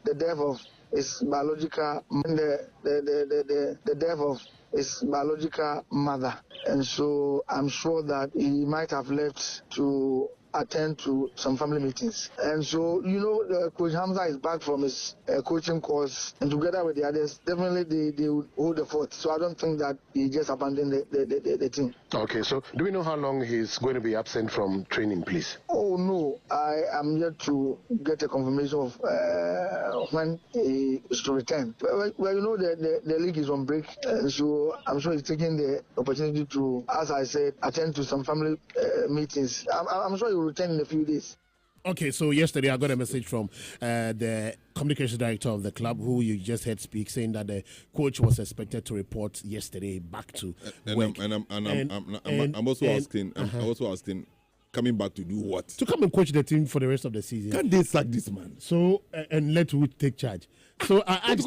death of his biological the death of his biological mother, and so I'm sure that he might have left to attend to some family meetings. And so, you know, Coach Hamza is back from his coaching course, and together with the others, definitely they will hold the fort. So I don't think that he just abandoned the team. Okay, so do we know how long he's going to be absent from training, please? Oh, no. I am yet to get a confirmation of when he is to return. Well, you know, the league is on break, and so I'm sure he's taking the opportunity to, as I said, attend to some family meetings. I'm sure he will return in a few days. Okay, so yesterday I got a message from the communications director of the club, who you just heard speak, saying that the coach was expected to report yesterday back to work. I'm also asking, coming back to do what? To come and coach the team for the rest of the season. Can't they sack this man? So and let who take charge. So I asked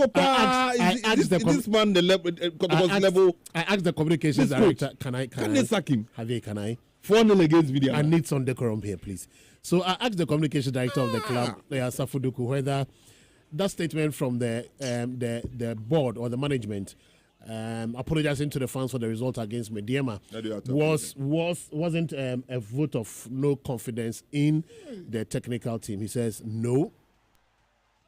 the communications director, can I sack him? Javier, can I? 4-0 against Media. I need some decorum here, please. So I asked the communication director of the club, Safuduku, whether that statement from the board or the management apologizing to the fans for the result against Mediama wasn't a vote of no confidence in the technical team. He says no.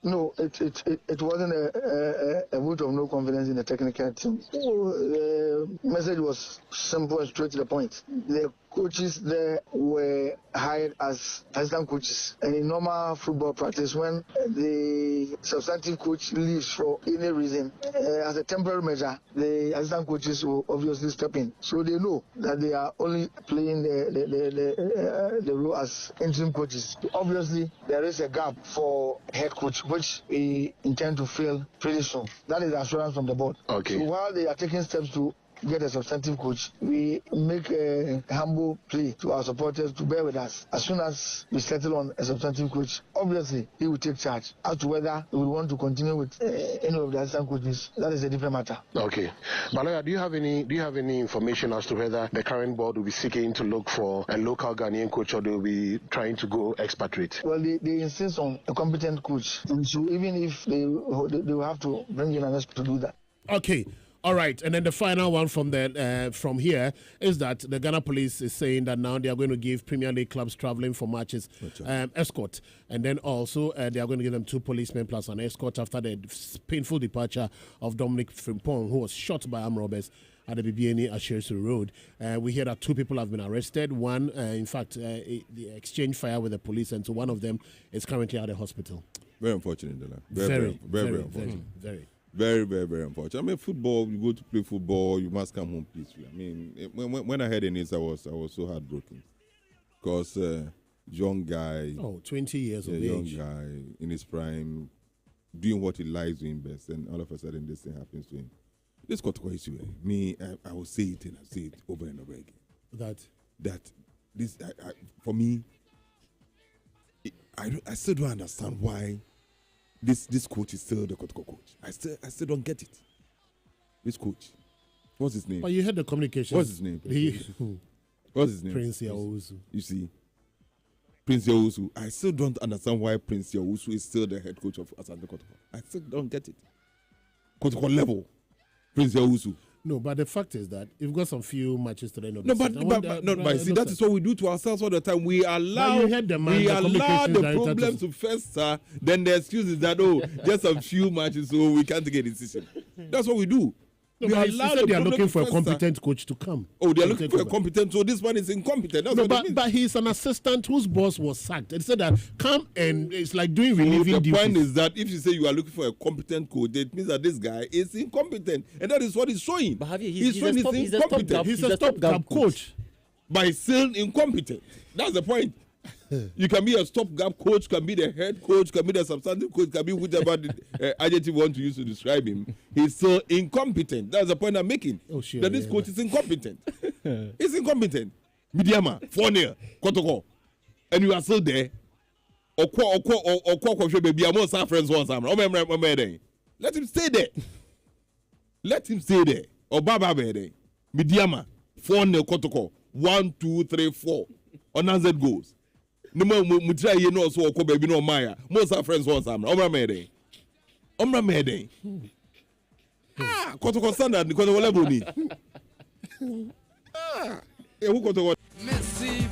No, it wasn't a vote of no confidence in the technical team. The message was simple and straight to the point. The coaches there were hired as assistant coaches. And in normal football practice, when the substantive coach leaves for any reason, as a temporary measure, the assistant coaches will obviously step in. So they know that they are only playing the role as interim coaches. Obviously, there is a gap for head coach, which we intend to fill pretty soon. That is the assurance from the board. Okay. So while they are taking steps to get a substantive coach, we make a humble plea to our supporters to bear with us. As soon as we settle on a substantive coach, obviously he will take charge. As to whether we want to continue with any of the assistant coaches, that is a different matter. Okay, Balaya, do you have any information as to whether the current board will be seeking to look for a local Ghanaian coach, or they will be trying to go expatriate? Well, they insist on a competent coach, and so even if they will have to bring in an expert to do that. Okay. All right, and then the final one from here is that the Ghana Police is saying that now they are going to give Premier League clubs traveling for matches escort, and then also they are going to give them 2 policemen plus an escort after the painful departure of Dominic Frimpong, who was shot by armed robbers at the BBNE Ashesu Road. We hear that 2 people have been arrested. One, in fact, they exchanged fire with the police, and so one of them is currently at the hospital. Very unfortunate, Dela. Very unfortunate. Very unfortunate. I mean, football, you go to play football, you must come home peacefully. I mean, when I heard the news, I was so heartbroken. Because young guy. 20 years of age. Young guy in his prime, doing what he likes doing best, and all of a sudden this thing happens to him. This got to issue. Me, I will say it and I say it over and over again. That this, for me, I still don't understand why this coach is still the Kotoko coach. I still don't get it. This coach, what's his name? But you heard the communication. What's his name? What's his name? Prince Yawusu. You see, Prince Yawusu. I still don't understand why Prince Yawusu is still the head coach of Asante Kotoko. I still don't get it. Kotoko level, Prince Yawusu. No, but the fact is that you've got some few matches to the end of no, the season. But see, that is what we do to ourselves all the time. We allow the problems to fester. Then the excuse is that, just a few matches, so we can't take a decision. That's what we do. No, we allow they are looking for a competent coach to come. Oh, they are looking for a competent, so this one is incompetent. That's what it means. But he's an assistant whose boss was sacked. They said that come and it's like doing relieving duties. The point is that if you say you are looking for a competent coach, it means that this guy is incompetent. And that is what he's showing. But he's showing he's incompetent. He's a stopgap coach. But he's still incompetent. That's the point. You can be a stopgap coach, can be the head coach, can be the substantive coach, can be whatever adjective you want to use to describe him. He's still incompetent. That's the point I'm making. That this coach is incompetent. He's incompetent. Midiama, 4-0, Kotoko. And you are still there. Let him stay there. Let him stay there. Or Baba Bede. Midiama, 4-0, Kotoko. 1, 2, 3, 4. Unanswered goals. No more mutra ye no so ko baby no maya. Most our friends want some. Omra mede. Ah, Kotoko standard because of level ni. Ah, who Kotoko? Merci.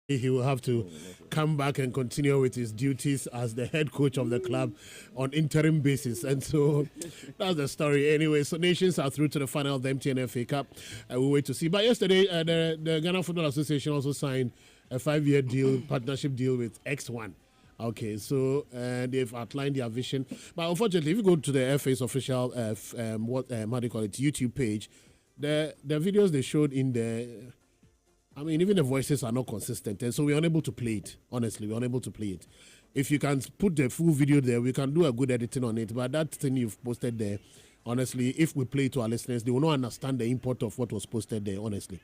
He will have to come back and continue with his duties as the head coach of the club on interim basis. And so that's the story. Anyway, so nations are through to the final of the MTN FA Cup. We'll wait to see. But yesterday, the Ghana Football Association also signed a 5-year deal, partnership deal with X1. Okay, so they've outlined their vision. But unfortunately, if you go to the FA's official, YouTube page, the videos they showed in the... I mean, even the voices are not consistent, and so we're unable to play it. Honestly, we're unable to play it. If you can put the full video there, we can do a good editing on it. But that thing you've posted there, honestly, if we play it to our listeners, they will not understand the import of what was posted there, honestly.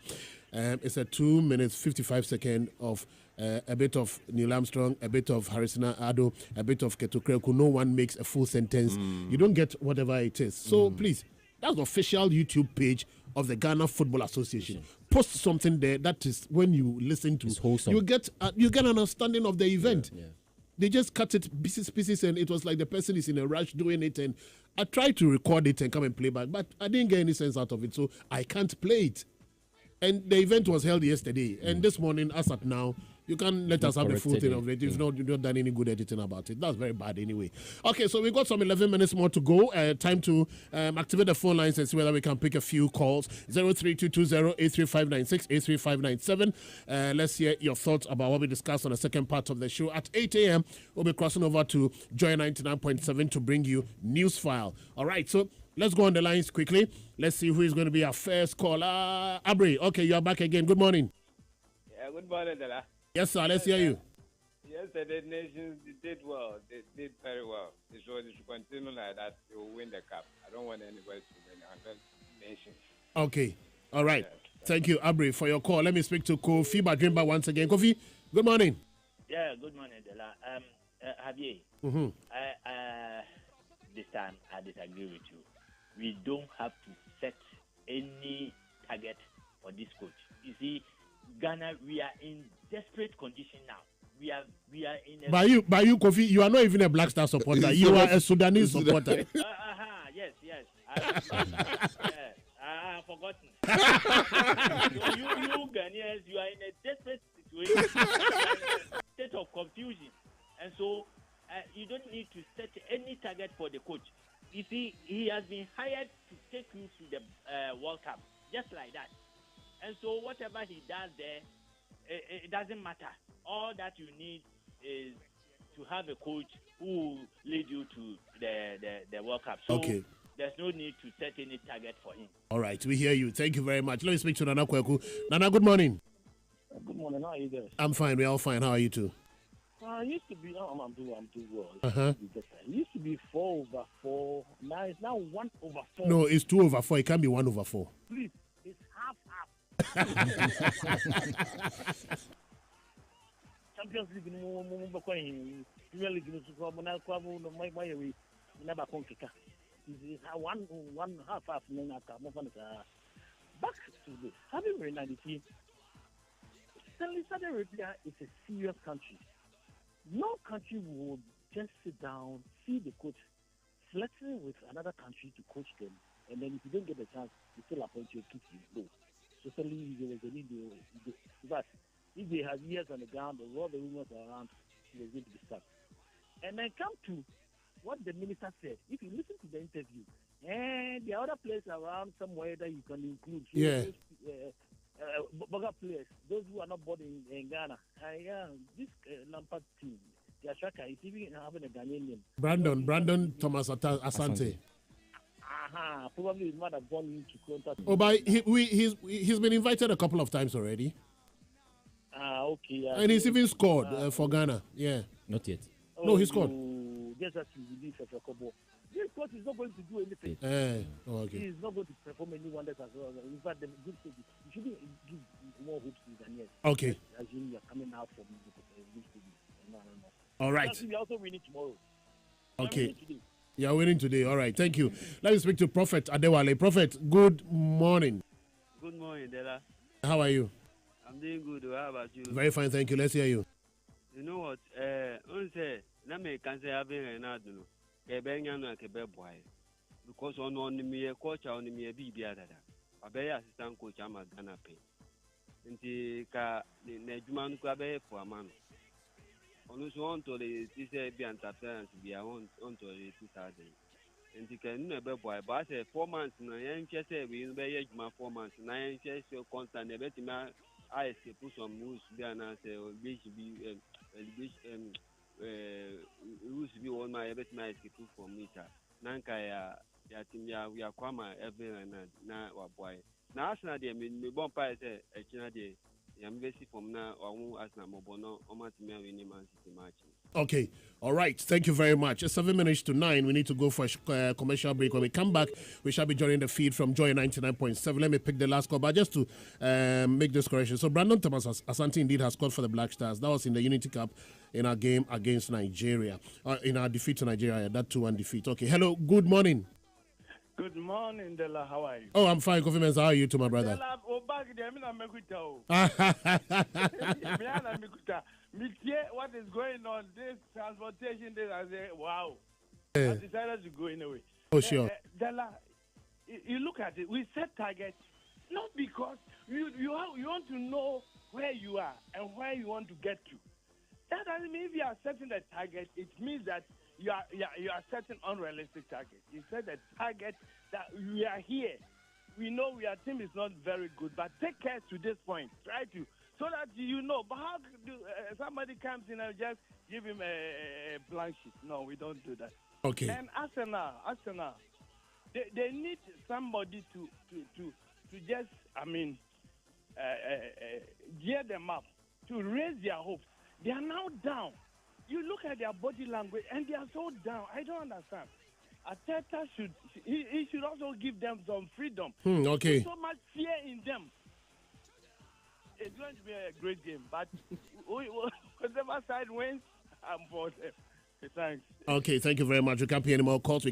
It's a 2 minutes, 55 seconds of a bit of Neil Armstrong, a bit of Harrison Ado, a bit of Keto Kreku. No one makes a full sentence. You don't get whatever it is. So please, that's the official YouTube page of the Ghana Football Association. Post something there. That is when you listen to, you get an understanding of the event. Yeah. They just cut it pieces, and it was like the person is in a rush doing it. And I tried to record it and come and play back, but I didn't get any sense out of it, so I can't play it. And the event was held yesterday, and this morning, as at now, you can't let us have the full thing of it. If not, you've not done any good editing about it. That's very bad anyway. Okay, so we've got some 11 minutes more to go. Time to activate the phone lines and see whether we can pick a few calls. 03220-83596, 83597. Let's hear your thoughts about what we discussed on the second part of the show. At 8 a.m., we'll be crossing over to Joy 99.7 to bring you News File. All right, so let's go on the lines quickly. Let's see who is going to be our first caller. Abri, okay, you are back again. Good morning. Yeah, good morning, Dela. Yes, sir. Let's hear you. Yesterday, nations did well. They did very well. They should continue like that. They will win the cup. I don't want anybody to win unless nations. Okay. All right. Yes. Thank you, Abri, for your call. Let me speak to Kofi Badrimba once again. Kofi, good morning. Yeah, good morning, Dela. Javier, this time I disagree with you. We don't have to set any target for this coach. You see, Ghana, we are in desperate condition now. We are in a... By you, Kofi, you are not even a Black Star supporter. You are a Sudanese supporter. Yes. I have forgotten. So you Ghanaians, you are in a desperate situation, state of confusion. And so the World Cup, just like that. And so whatever he does there, it doesn't matter. All that you need is to have a coach who will lead you to the World Cup. So there's no need to set any target for him. All right, we hear you. Thank you very much. Let me speak to Nana Kweku. Nana, good morning. Good morning. How are you guys? I'm fine. We're all fine. How are you too? It used to be, I'm doing well. Uh-huh. It used to be 4/4. Now it's now 1/4. No, it's 2/4. It can't be 1/4. Please, it's half. Champions League, Premier League, never conquer. It's one half. Back to the having reality. Saudi Arabia is a serious country. No country would just sit down, see the coach flexing with another country to coach them, and then if you don't get a chance, you still appoint you, keep you go. So certainly there was a need. But if they have years on the ground, or all the rumors around, he was going to be sacked. And then come to what the minister said. If you listen to the interview, and the other players around somewhere that you can include. Bugger players, those who are not born in Ghana. This Lampard team, their striker is even having a Ghanaian name. Brandon Thomas Asante. Probably he might have gone into contact. Oh, but he's been invited a couple of times already. Okay. And he's even scored for Ghana. Yeah. Not yet. No, he scored. Just as you release a Kobo. This coach is not going to do anything. Okay. He is not going to perform any wonders as well. In fact, the good thing is you shouldn't give more hopes to Daniel. Okay. As you are coming out from the good thing. No. All right. We are also winning tomorrow. Okay. You are winning today. All right. Thank you. Let me speak to Prophet Adewale. Prophet, good morning. Good morning, Dela. How are you? I'm doing good. How about you? Very fine. Thank you. Let's hear you. You know what? Na me can say having Renado. Because on me coach on me be biada. A bay assistant coach I'm a Ghana pay. Inti ka Nejuman Kwabe for a man. On us want to the TC be interference be on to the 2000. Inti can never boy, but I say 4 months na yen chese we be my 4 months. 9 chese constant a bit my I put some moves be an answer or be rules be on my every night for meter. Nanka ya team ya we are kwama every na wa boy. Na asna de me bon pa say e china de ya mbesi from na owo asna mobono o ma team win Man City match. Okay. All right. Thank you very much. It's 7 minutes to 9. We need to go for a commercial break. When we come back, we shall be joining the feed from Joy 99.7. Let me pick the last call, but just to make this correction. So Brandon Thomas Asante indeed has scored for the Black Stars. That was in the Unity Cup in our game against Nigeria. In our defeat to Nigeria, that 2-1 defeat. Okay. Hello. Good morning. Good morning, Dela. How are you? Oh, I'm fine. Confidence. How are you too, my brother? What is going on? This transportation, I say, wow. I decided to go in a way. Oh, sure. Dela, you look at it. We set targets not because you want to know where you are and where you want to get to. That doesn't mean if you are setting a target, it means that you are setting unrealistic targets. You set a target that we are here. We know our team is not very good, but take care to this point. Try to, so that you know. But how do somebody comes in and just give him a blank sheet? No, we don't do that. Okay. And Arsenal, they need somebody to just, gear them up, to raise their hopes. They are now down. You look at their body language, and they are so down. I don't understand. Ateta should also give them some freedom. Okay. There's so much fear in them. It's going to be a great game, but whatever side wins, I'm for them. Thanks. Okay, thank you very much. We can't pick any more calls.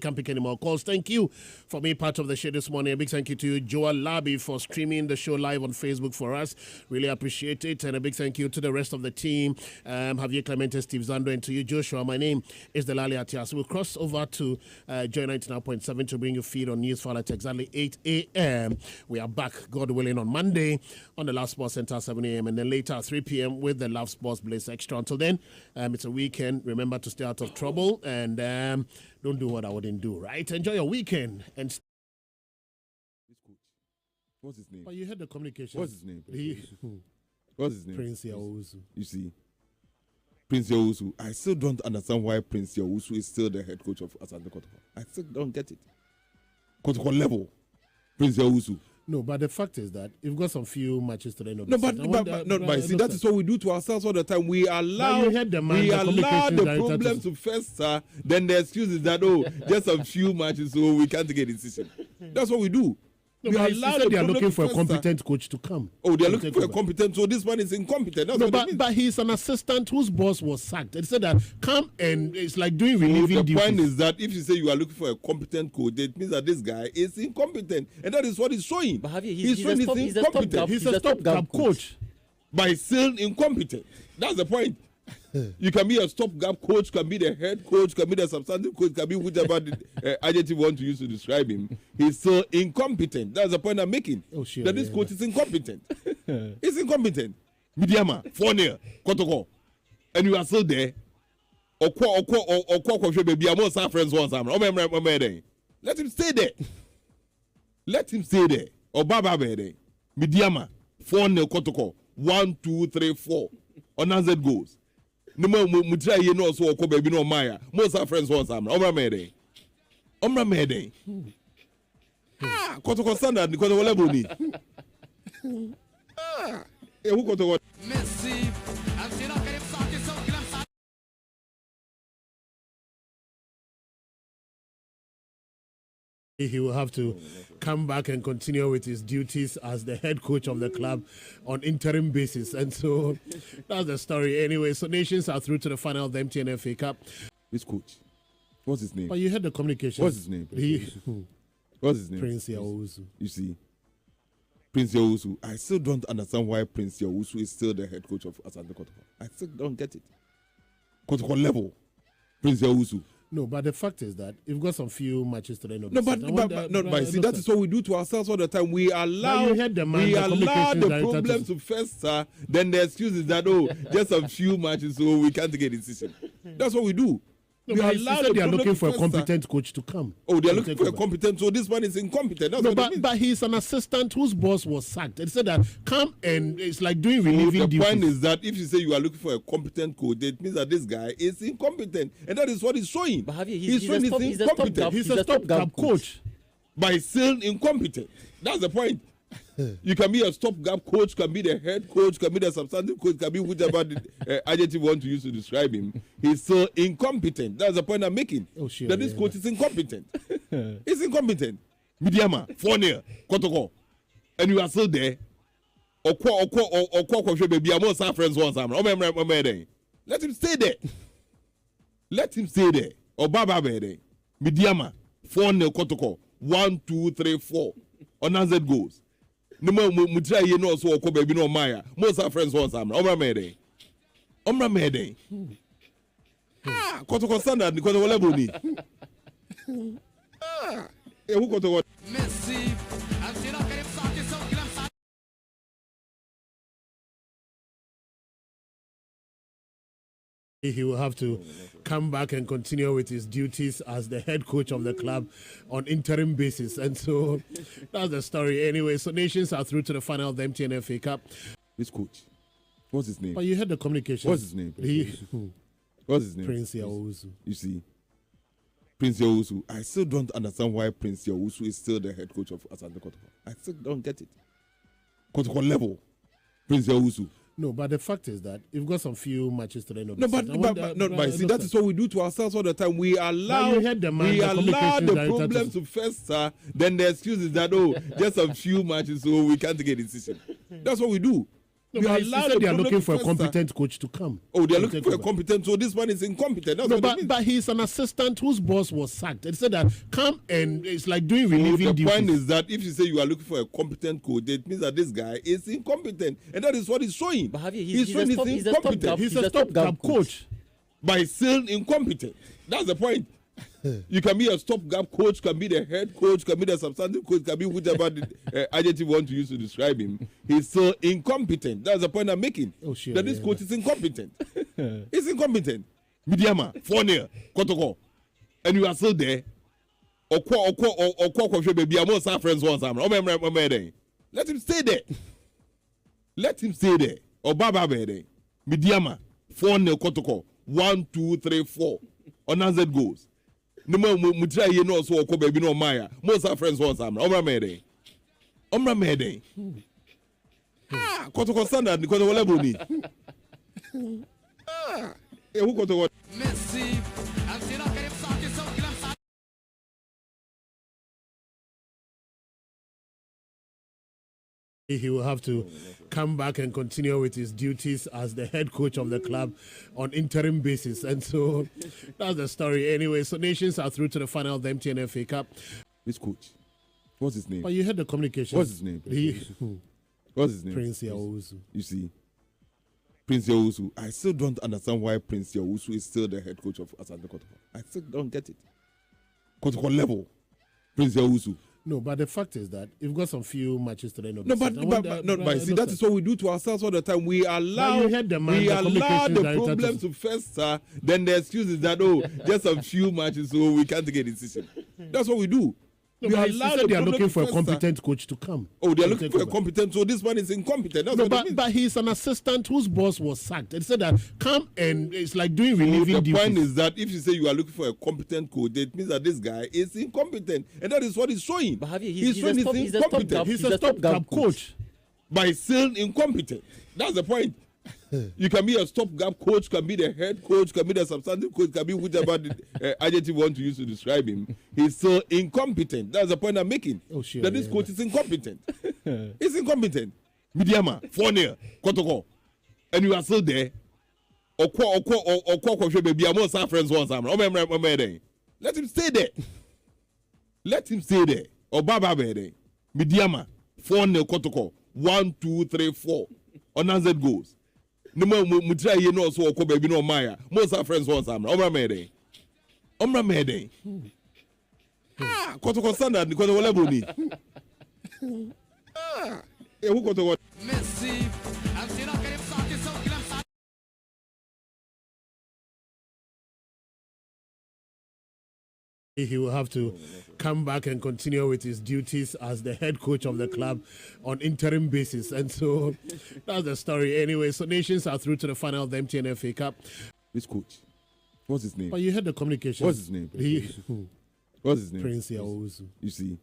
Thank you for being part of the show this morning. A big thank you to Joel Labi for streaming the show live on Facebook for us. Really appreciate it. And a big thank you to the rest of the team. Javier Clemente, Steve Zando, and to you, Joshua. My name is Delali Atiase. We'll cross over to Joy 99.7 to bring you feed on News File at exactly 8 a.m. We are back, God willing, on Monday on the Love Sports Center at 7 a.m. and then later at 3 p.m. with the Love Sports Blaze Extra. Until then, it's a weekend. Remember to stay out of trouble and don't do what I wouldn't do, right? Enjoy your weekend and What's his name? But you had the communication. What's his name? What's his name? Prince Yawusu. You see, Prince Yawusu. I still don't understand why Prince Yawusu is still the head coach of Asante Kotoko. I still don't get it. Kotoko level, Prince Yawusu. No, but the fact is that you've got some few matches to the end of No, the season. See, that is what we do to ourselves all the time. We allow the problem to fester. Then the excuse is that just a few matches, so we can't take a decision. That's what we do. No, they are looking for a competent coach to come. Oh, they are looking for a competent. So this one is incompetent. That's no, but he's an assistant whose boss was sacked. They said that come and it's like doing relieving duties. The point is that if you say you are looking for a competent coach, it means that this guy is incompetent, and that is what he's showing. But have you, he's incompetent. He's a stopgap coach. By still incompetent. That's the point. You can be a stopgap coach, can be the head coach, can be the substantive coach, can be whichever adjective you want to use to describe him. He's still incompetent. That's the point I'm making. Oh, sure, that this coach is incompetent. He's incompetent. Midiama, 4-0, Kotoko. And you are still there. Let him stay there. Let him stay there. Or Baba Bede. Midiama, 4-0, Kotoko. 1, 2, 3, 4. Unanswered goals. No more mutra ye no so ko baby no maya. Most our friends want some. Omra mede. Ah, Kotoko standard because the level ni. Ah, who Kotoko? Messi. He will have to come back and continue with his duties as the head coach of the club on interim basis. And so that's the story anyway. So nations are through to the final of the MTN FA Cup. This coach, what's his name? But you had the communication. What's his name? What's his name? Prince Yawusu. You see, Prince Yawusu. I still don't understand why Prince Yawusu is still the head coach of Asante Kotoko. I still don't get it. Kotoko level, Prince Yawusu. No, but the fact is that you've got some few matches to the end of the season. See, that is what we do to ourselves all the time. We allow the problem to fester. Then the excuse is that just a few matches, so we can't take a decision. That's what we do. No, they are looking for a competent coach to come. Oh, they are looking for a competent. So this one is incompetent. That's but he's an assistant whose boss was sacked. They said that come and it's like doing relieving duties. The point is that if you say you are looking for a competent coach, it means that this guy is incompetent, and that is what he's showing. But he's showing he's incompetent. He's a stopgap coach. By still incompetent. That's the point. You can be a stopgap coach, can be the head coach, can be the substantive coach, can be whichever adjective you want to use to describe him. He's still incompetent. That's the point I'm making. Oh, sure, that this coach is incompetent. He's incompetent. Midiama, 4-0, Kotoko. And you are still there. Let him stay there. Let him stay there. Or Baba Bede. Midiama, 4-0, Kotoko. 1, 2, 3, 4. Unanswered goals. No more mutra ye no so ko baby no maya. Most our friends want some. Omra mede. Ah, Kotoko standard because the level ni. Ah, who Kotoko? Messi. He will have to come back and continue with his duties as the head coach of the club on interim basis. And so that's the story anyway. So nations are through to the final of the MTN FA Cup. This coach, what's his name? But you had the communication. What's his name? What's his name? Prince Yawusu. You see, Prince Yawusu. I still don't understand why Prince Yawusu is still the head coach of Asante Kotoko. I still don't get it. Kotoko level, Prince Yawusu. No, but the fact is that you've got some few matches to the end of the season. See, that is what we do to ourselves all the time. We allow the problem to fester. Then the excuse is that just a few matches, so we can't take a decision. That's what we do. No, they are looking for a competent coach to come. Oh, they are looking for a competent. So this one is incompetent. That's but he's an assistant whose boss was sacked. They said that come and it's like doing relieving duties. The point is that if you say you are looking for a competent coach, it means that this guy is incompetent, and that is what he's showing. But he's incompetent. He's a stopgap coach. By still incompetent. That's the point. You can be a stopgap coach, can be the head coach, can be the substantive coach, can be whichever adjective you want to use to describe him. He's still incompetent. That's the point I'm making. Oh, sure, that this coach is incompetent. He's incompetent. Midiama, 4-0, Kotoko. And you are still there. Most our friends want some. Let him stay there. Let him stay there. Or Baba Bede. Midiama. 4-0 Kotoko. 1, 2, 3, 4. Unanswered goals. No more Mutra ye no so ko baby no Maya. Most our friends want some. Omra Mede. Omra Mede. Kotoko standard because of level ni. Who Kotoko? Messi. He will have to come back and continue with his duties as the head coach of the club on interim basis. And so that's the story. Anyway, so nations are through to the final of the MTN FA Cup. Which coach? What's his name? But you heard the communication. What's his name? What's his name? Prince Yawusu. You see, Prince Yawusu. I still don't understand why Prince Yawusu is still the head coach of Asante Kotoko. I still don't get it. Kotoko level. Prince Yawusu. No, but the fact is that you've got some few matches today. No, but see, that is what we do to ourselves all the time. We allow the problem to fester. Then the excuse is that, just a few matches, so we can't take a decision. That's what we do. No, they are looking for a competent coach to come. Oh, they are looking for a competent, so this one is incompetent. That's what it means. But he's an assistant whose boss was sacked. It said that come and it's like doing relieving duties. The point is that if you say you are looking for a competent coach, it means that this guy is incompetent. And that is what he's showing. But have you, he's showing he's incompetent. He's a stopgap coach. By still incompetent. That's the point. You can be a stopgap coach, can be the head coach, can be the substantive coach, can be whichever adjective you want to use to describe him. He's still incompetent. That's the point I'm making. Oh, sure, that this coach is incompetent. He's incompetent. Midiama, 4-0, Kotoko. And you are still there. Let him stay there. Let him stay there. Or Baba Bede. Midiama, 4-0, Kotoko. 1, 2, 3, 4. Unanswered goals. No more Mutra ye no so ko baby no Maya. Most our friends want some. Omra Mede. Omra Mede. Kotoko standard because of level ni. Who Kotoko? Messi. He will have to come back and continue with his duties as the head coach of the club on interim basis. And so that's the story. Anyway, so nations are through to the final of the MTN FA Cup. Which coach? What's his name? But you heard the communication. What's his name? What's his name? Prince Yawusu. You see,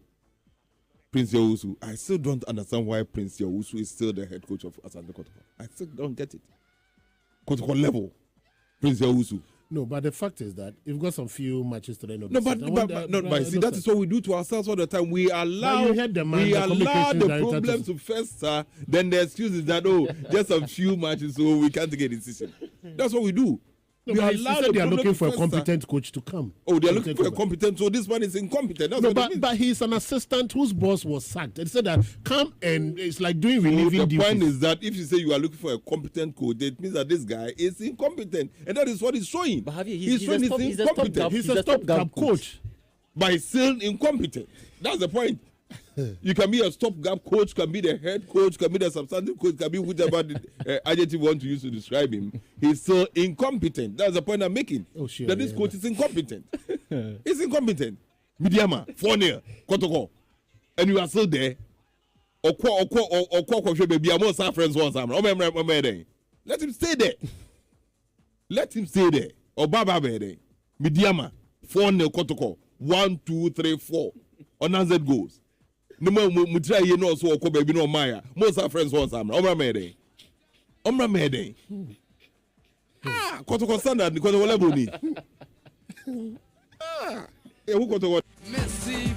Prince Yawusu. I still don't understand why Prince Yawusu is still the head coach of Asante Kotoko. I still don't get it. Kotoko level. Prince Yawusu. No, but the fact is that you've got some few matches today. But see, that is what we do to ourselves all the time. We allow the problem to fester. Then the excuse is that, just a few matches, so we can't take a decision. That's what we do. No, they are looking for a competent coach to come. Oh, they are looking for a competent, so this one is incompetent. That's what it means. But he's an assistant whose boss was sacked. It said that come and it's like doing relieving duties. The point is that if you say you are looking for a competent coach, it means that this guy is incompetent. And that is what he's showing. But have you, he's showing he's incompetent. He's a stopgap coach. By still incompetent. That's the point. You can be a stopgap coach, can be the head coach, can be the substantive coach, can be whichever adjective you want to use to describe him. He's still incompetent. That's the point I'm making. Oh, sure, that this coach is incompetent. He's incompetent. Midiama, 4-0, Kotoko. And you are still there. Baby, most our friends want some. Let him stay there. Let him stay there. Or Baba Bede. Midiama, 4-0, Kotoko. 1, 2, 3, 4. Unanswered goals. No more Mutra ye no so ko baby no Maya. Most our friends want some. Omra Mede. Omra Mede. Kotoko standard because of level ni. Who Kotoko? Messi.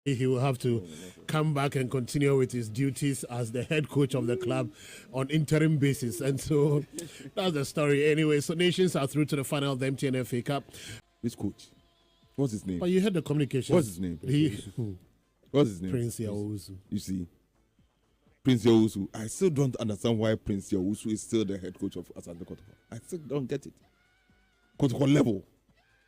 He will have to come back and continue with his duties as the head coach of the club on interim basis. And so that's the story. Anyway, so nations are through to the final of the MTN FA Cup. Which coach? What's his name? But you heard the communication. What's his name? What's his name? Prince Yawusu. You see, Prince Yawusu. I still don't understand why Prince Yawusu is still the head coach of Asante Kotoko. I still don't get it. Kotoko level.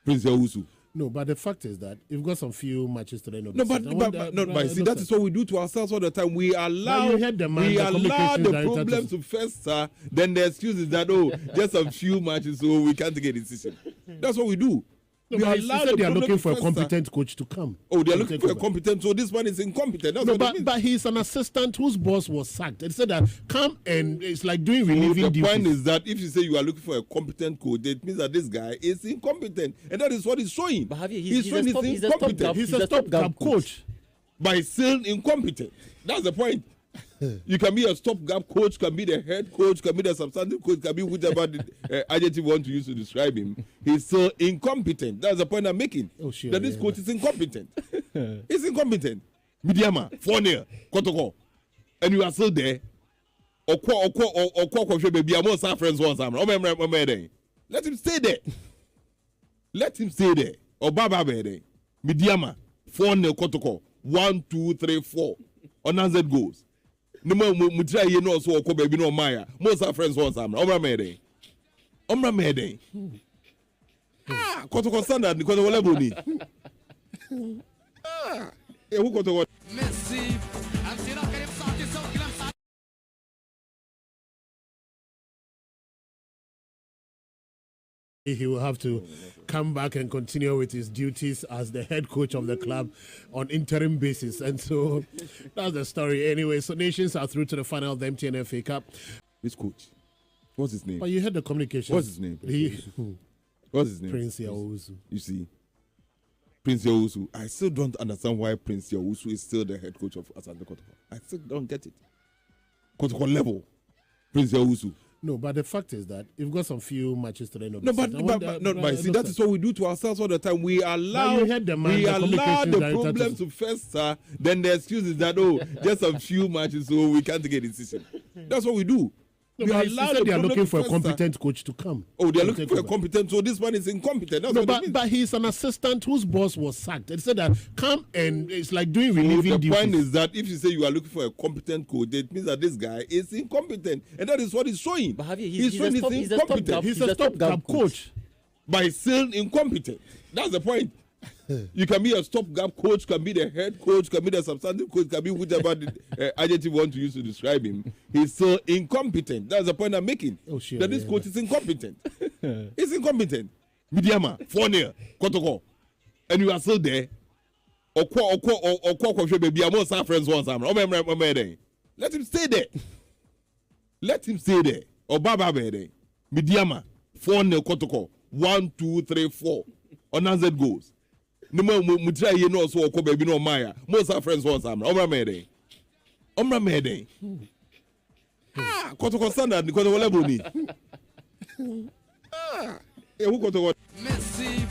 Prince Yawusu. No, but the fact is that you've got some few matches today. But see, that is what we do to ourselves all the time. We allow the problem to fester. Then the excuse is that, just a few matches, so we can't take a decision. That's what we do. No, but he said they are looking for a competent coach to come. Oh, they are looking for a competent. So this one is incompetent. That's no, what it means. but he's an assistant whose boss was sacked. They said that come and it's like doing relieving duties. The point is that if you say you are looking for a competent coach, it means that this guy is incompetent, and that is what he's showing. But he's showing he's incompetent. He's a stopgap coach. But he's still incompetent. That's the point. You can be a stopgap coach, can be the head coach, can be the substantive coach, can be whatever the adjective you want to use to describe him. He's still incompetent. That's the point I'm making. Oh, sure, that this coach is incompetent. He's incompetent. Midiama, 4-0, Kotoko. And you are still there. Let him stay there. Let him stay there. Or Baba Bede. Midiama, 4-0, Kotoko. 1, 2, 3, 4. Unanswered goals. No more mutra ye no so ko baby no maya. Most our friends want some. Omra mede. Ah, Kotoko standard because of level ni. Ah, e who Kotoko. Messi, he will have to come back and continue with his duties as the head coach of the club on interim basis. And so that's the story. Anyway, so nations are through to the final of the MTN FA Cup. This coach, what's his name? But you heard the communication. What's his name? What's his name? Prince Yawusu. You see, Prince Yawusu. I still don't understand why Prince Yawusu is still the head coach of Asante Kotoko. I still don't get it. Kotoko level, Prince Yawusu. No, but the fact is that you've got some few matches to the end of no, the season. But see, that is what we do to ourselves all the time. We allow the problem to fester. Then the excuse is that, just a few matches, so we can't take a decision. That's what we do. No, we allow they are looking for a competent coach to come. Oh, they are looking for a competent, so this one is incompetent. That's what it means. But he's an assistant whose boss was sacked. They said that come and it's like doing relieving duties. The point is that if you say you are looking for a competent coach, it means that this guy is incompetent, and that is what he's showing. But he's showing he's incompetent. He's a stopgap coach. But he's still incompetent. That's the point. You can be a stopgap coach, can be the head coach, can be the substantive coach, can be whatever the adjective you want to use to describe him. He's still incompetent. That's the point I'm making. Oh, sure, that this coach is incompetent. He's incompetent. Midiama, 4-0, Kotoko. And you are still there. Let him stay there. Let him stay there. Or Baba Bede. Midiama, 4-0, Kotoko. 1, 2, 3, 4. Unanswered goals. No more mutra ye no so ko baby no maya. Most our friends want some. Omra mede. Ah, Kotoko standard because of level ni. Ah, e who Kotoko. Messi.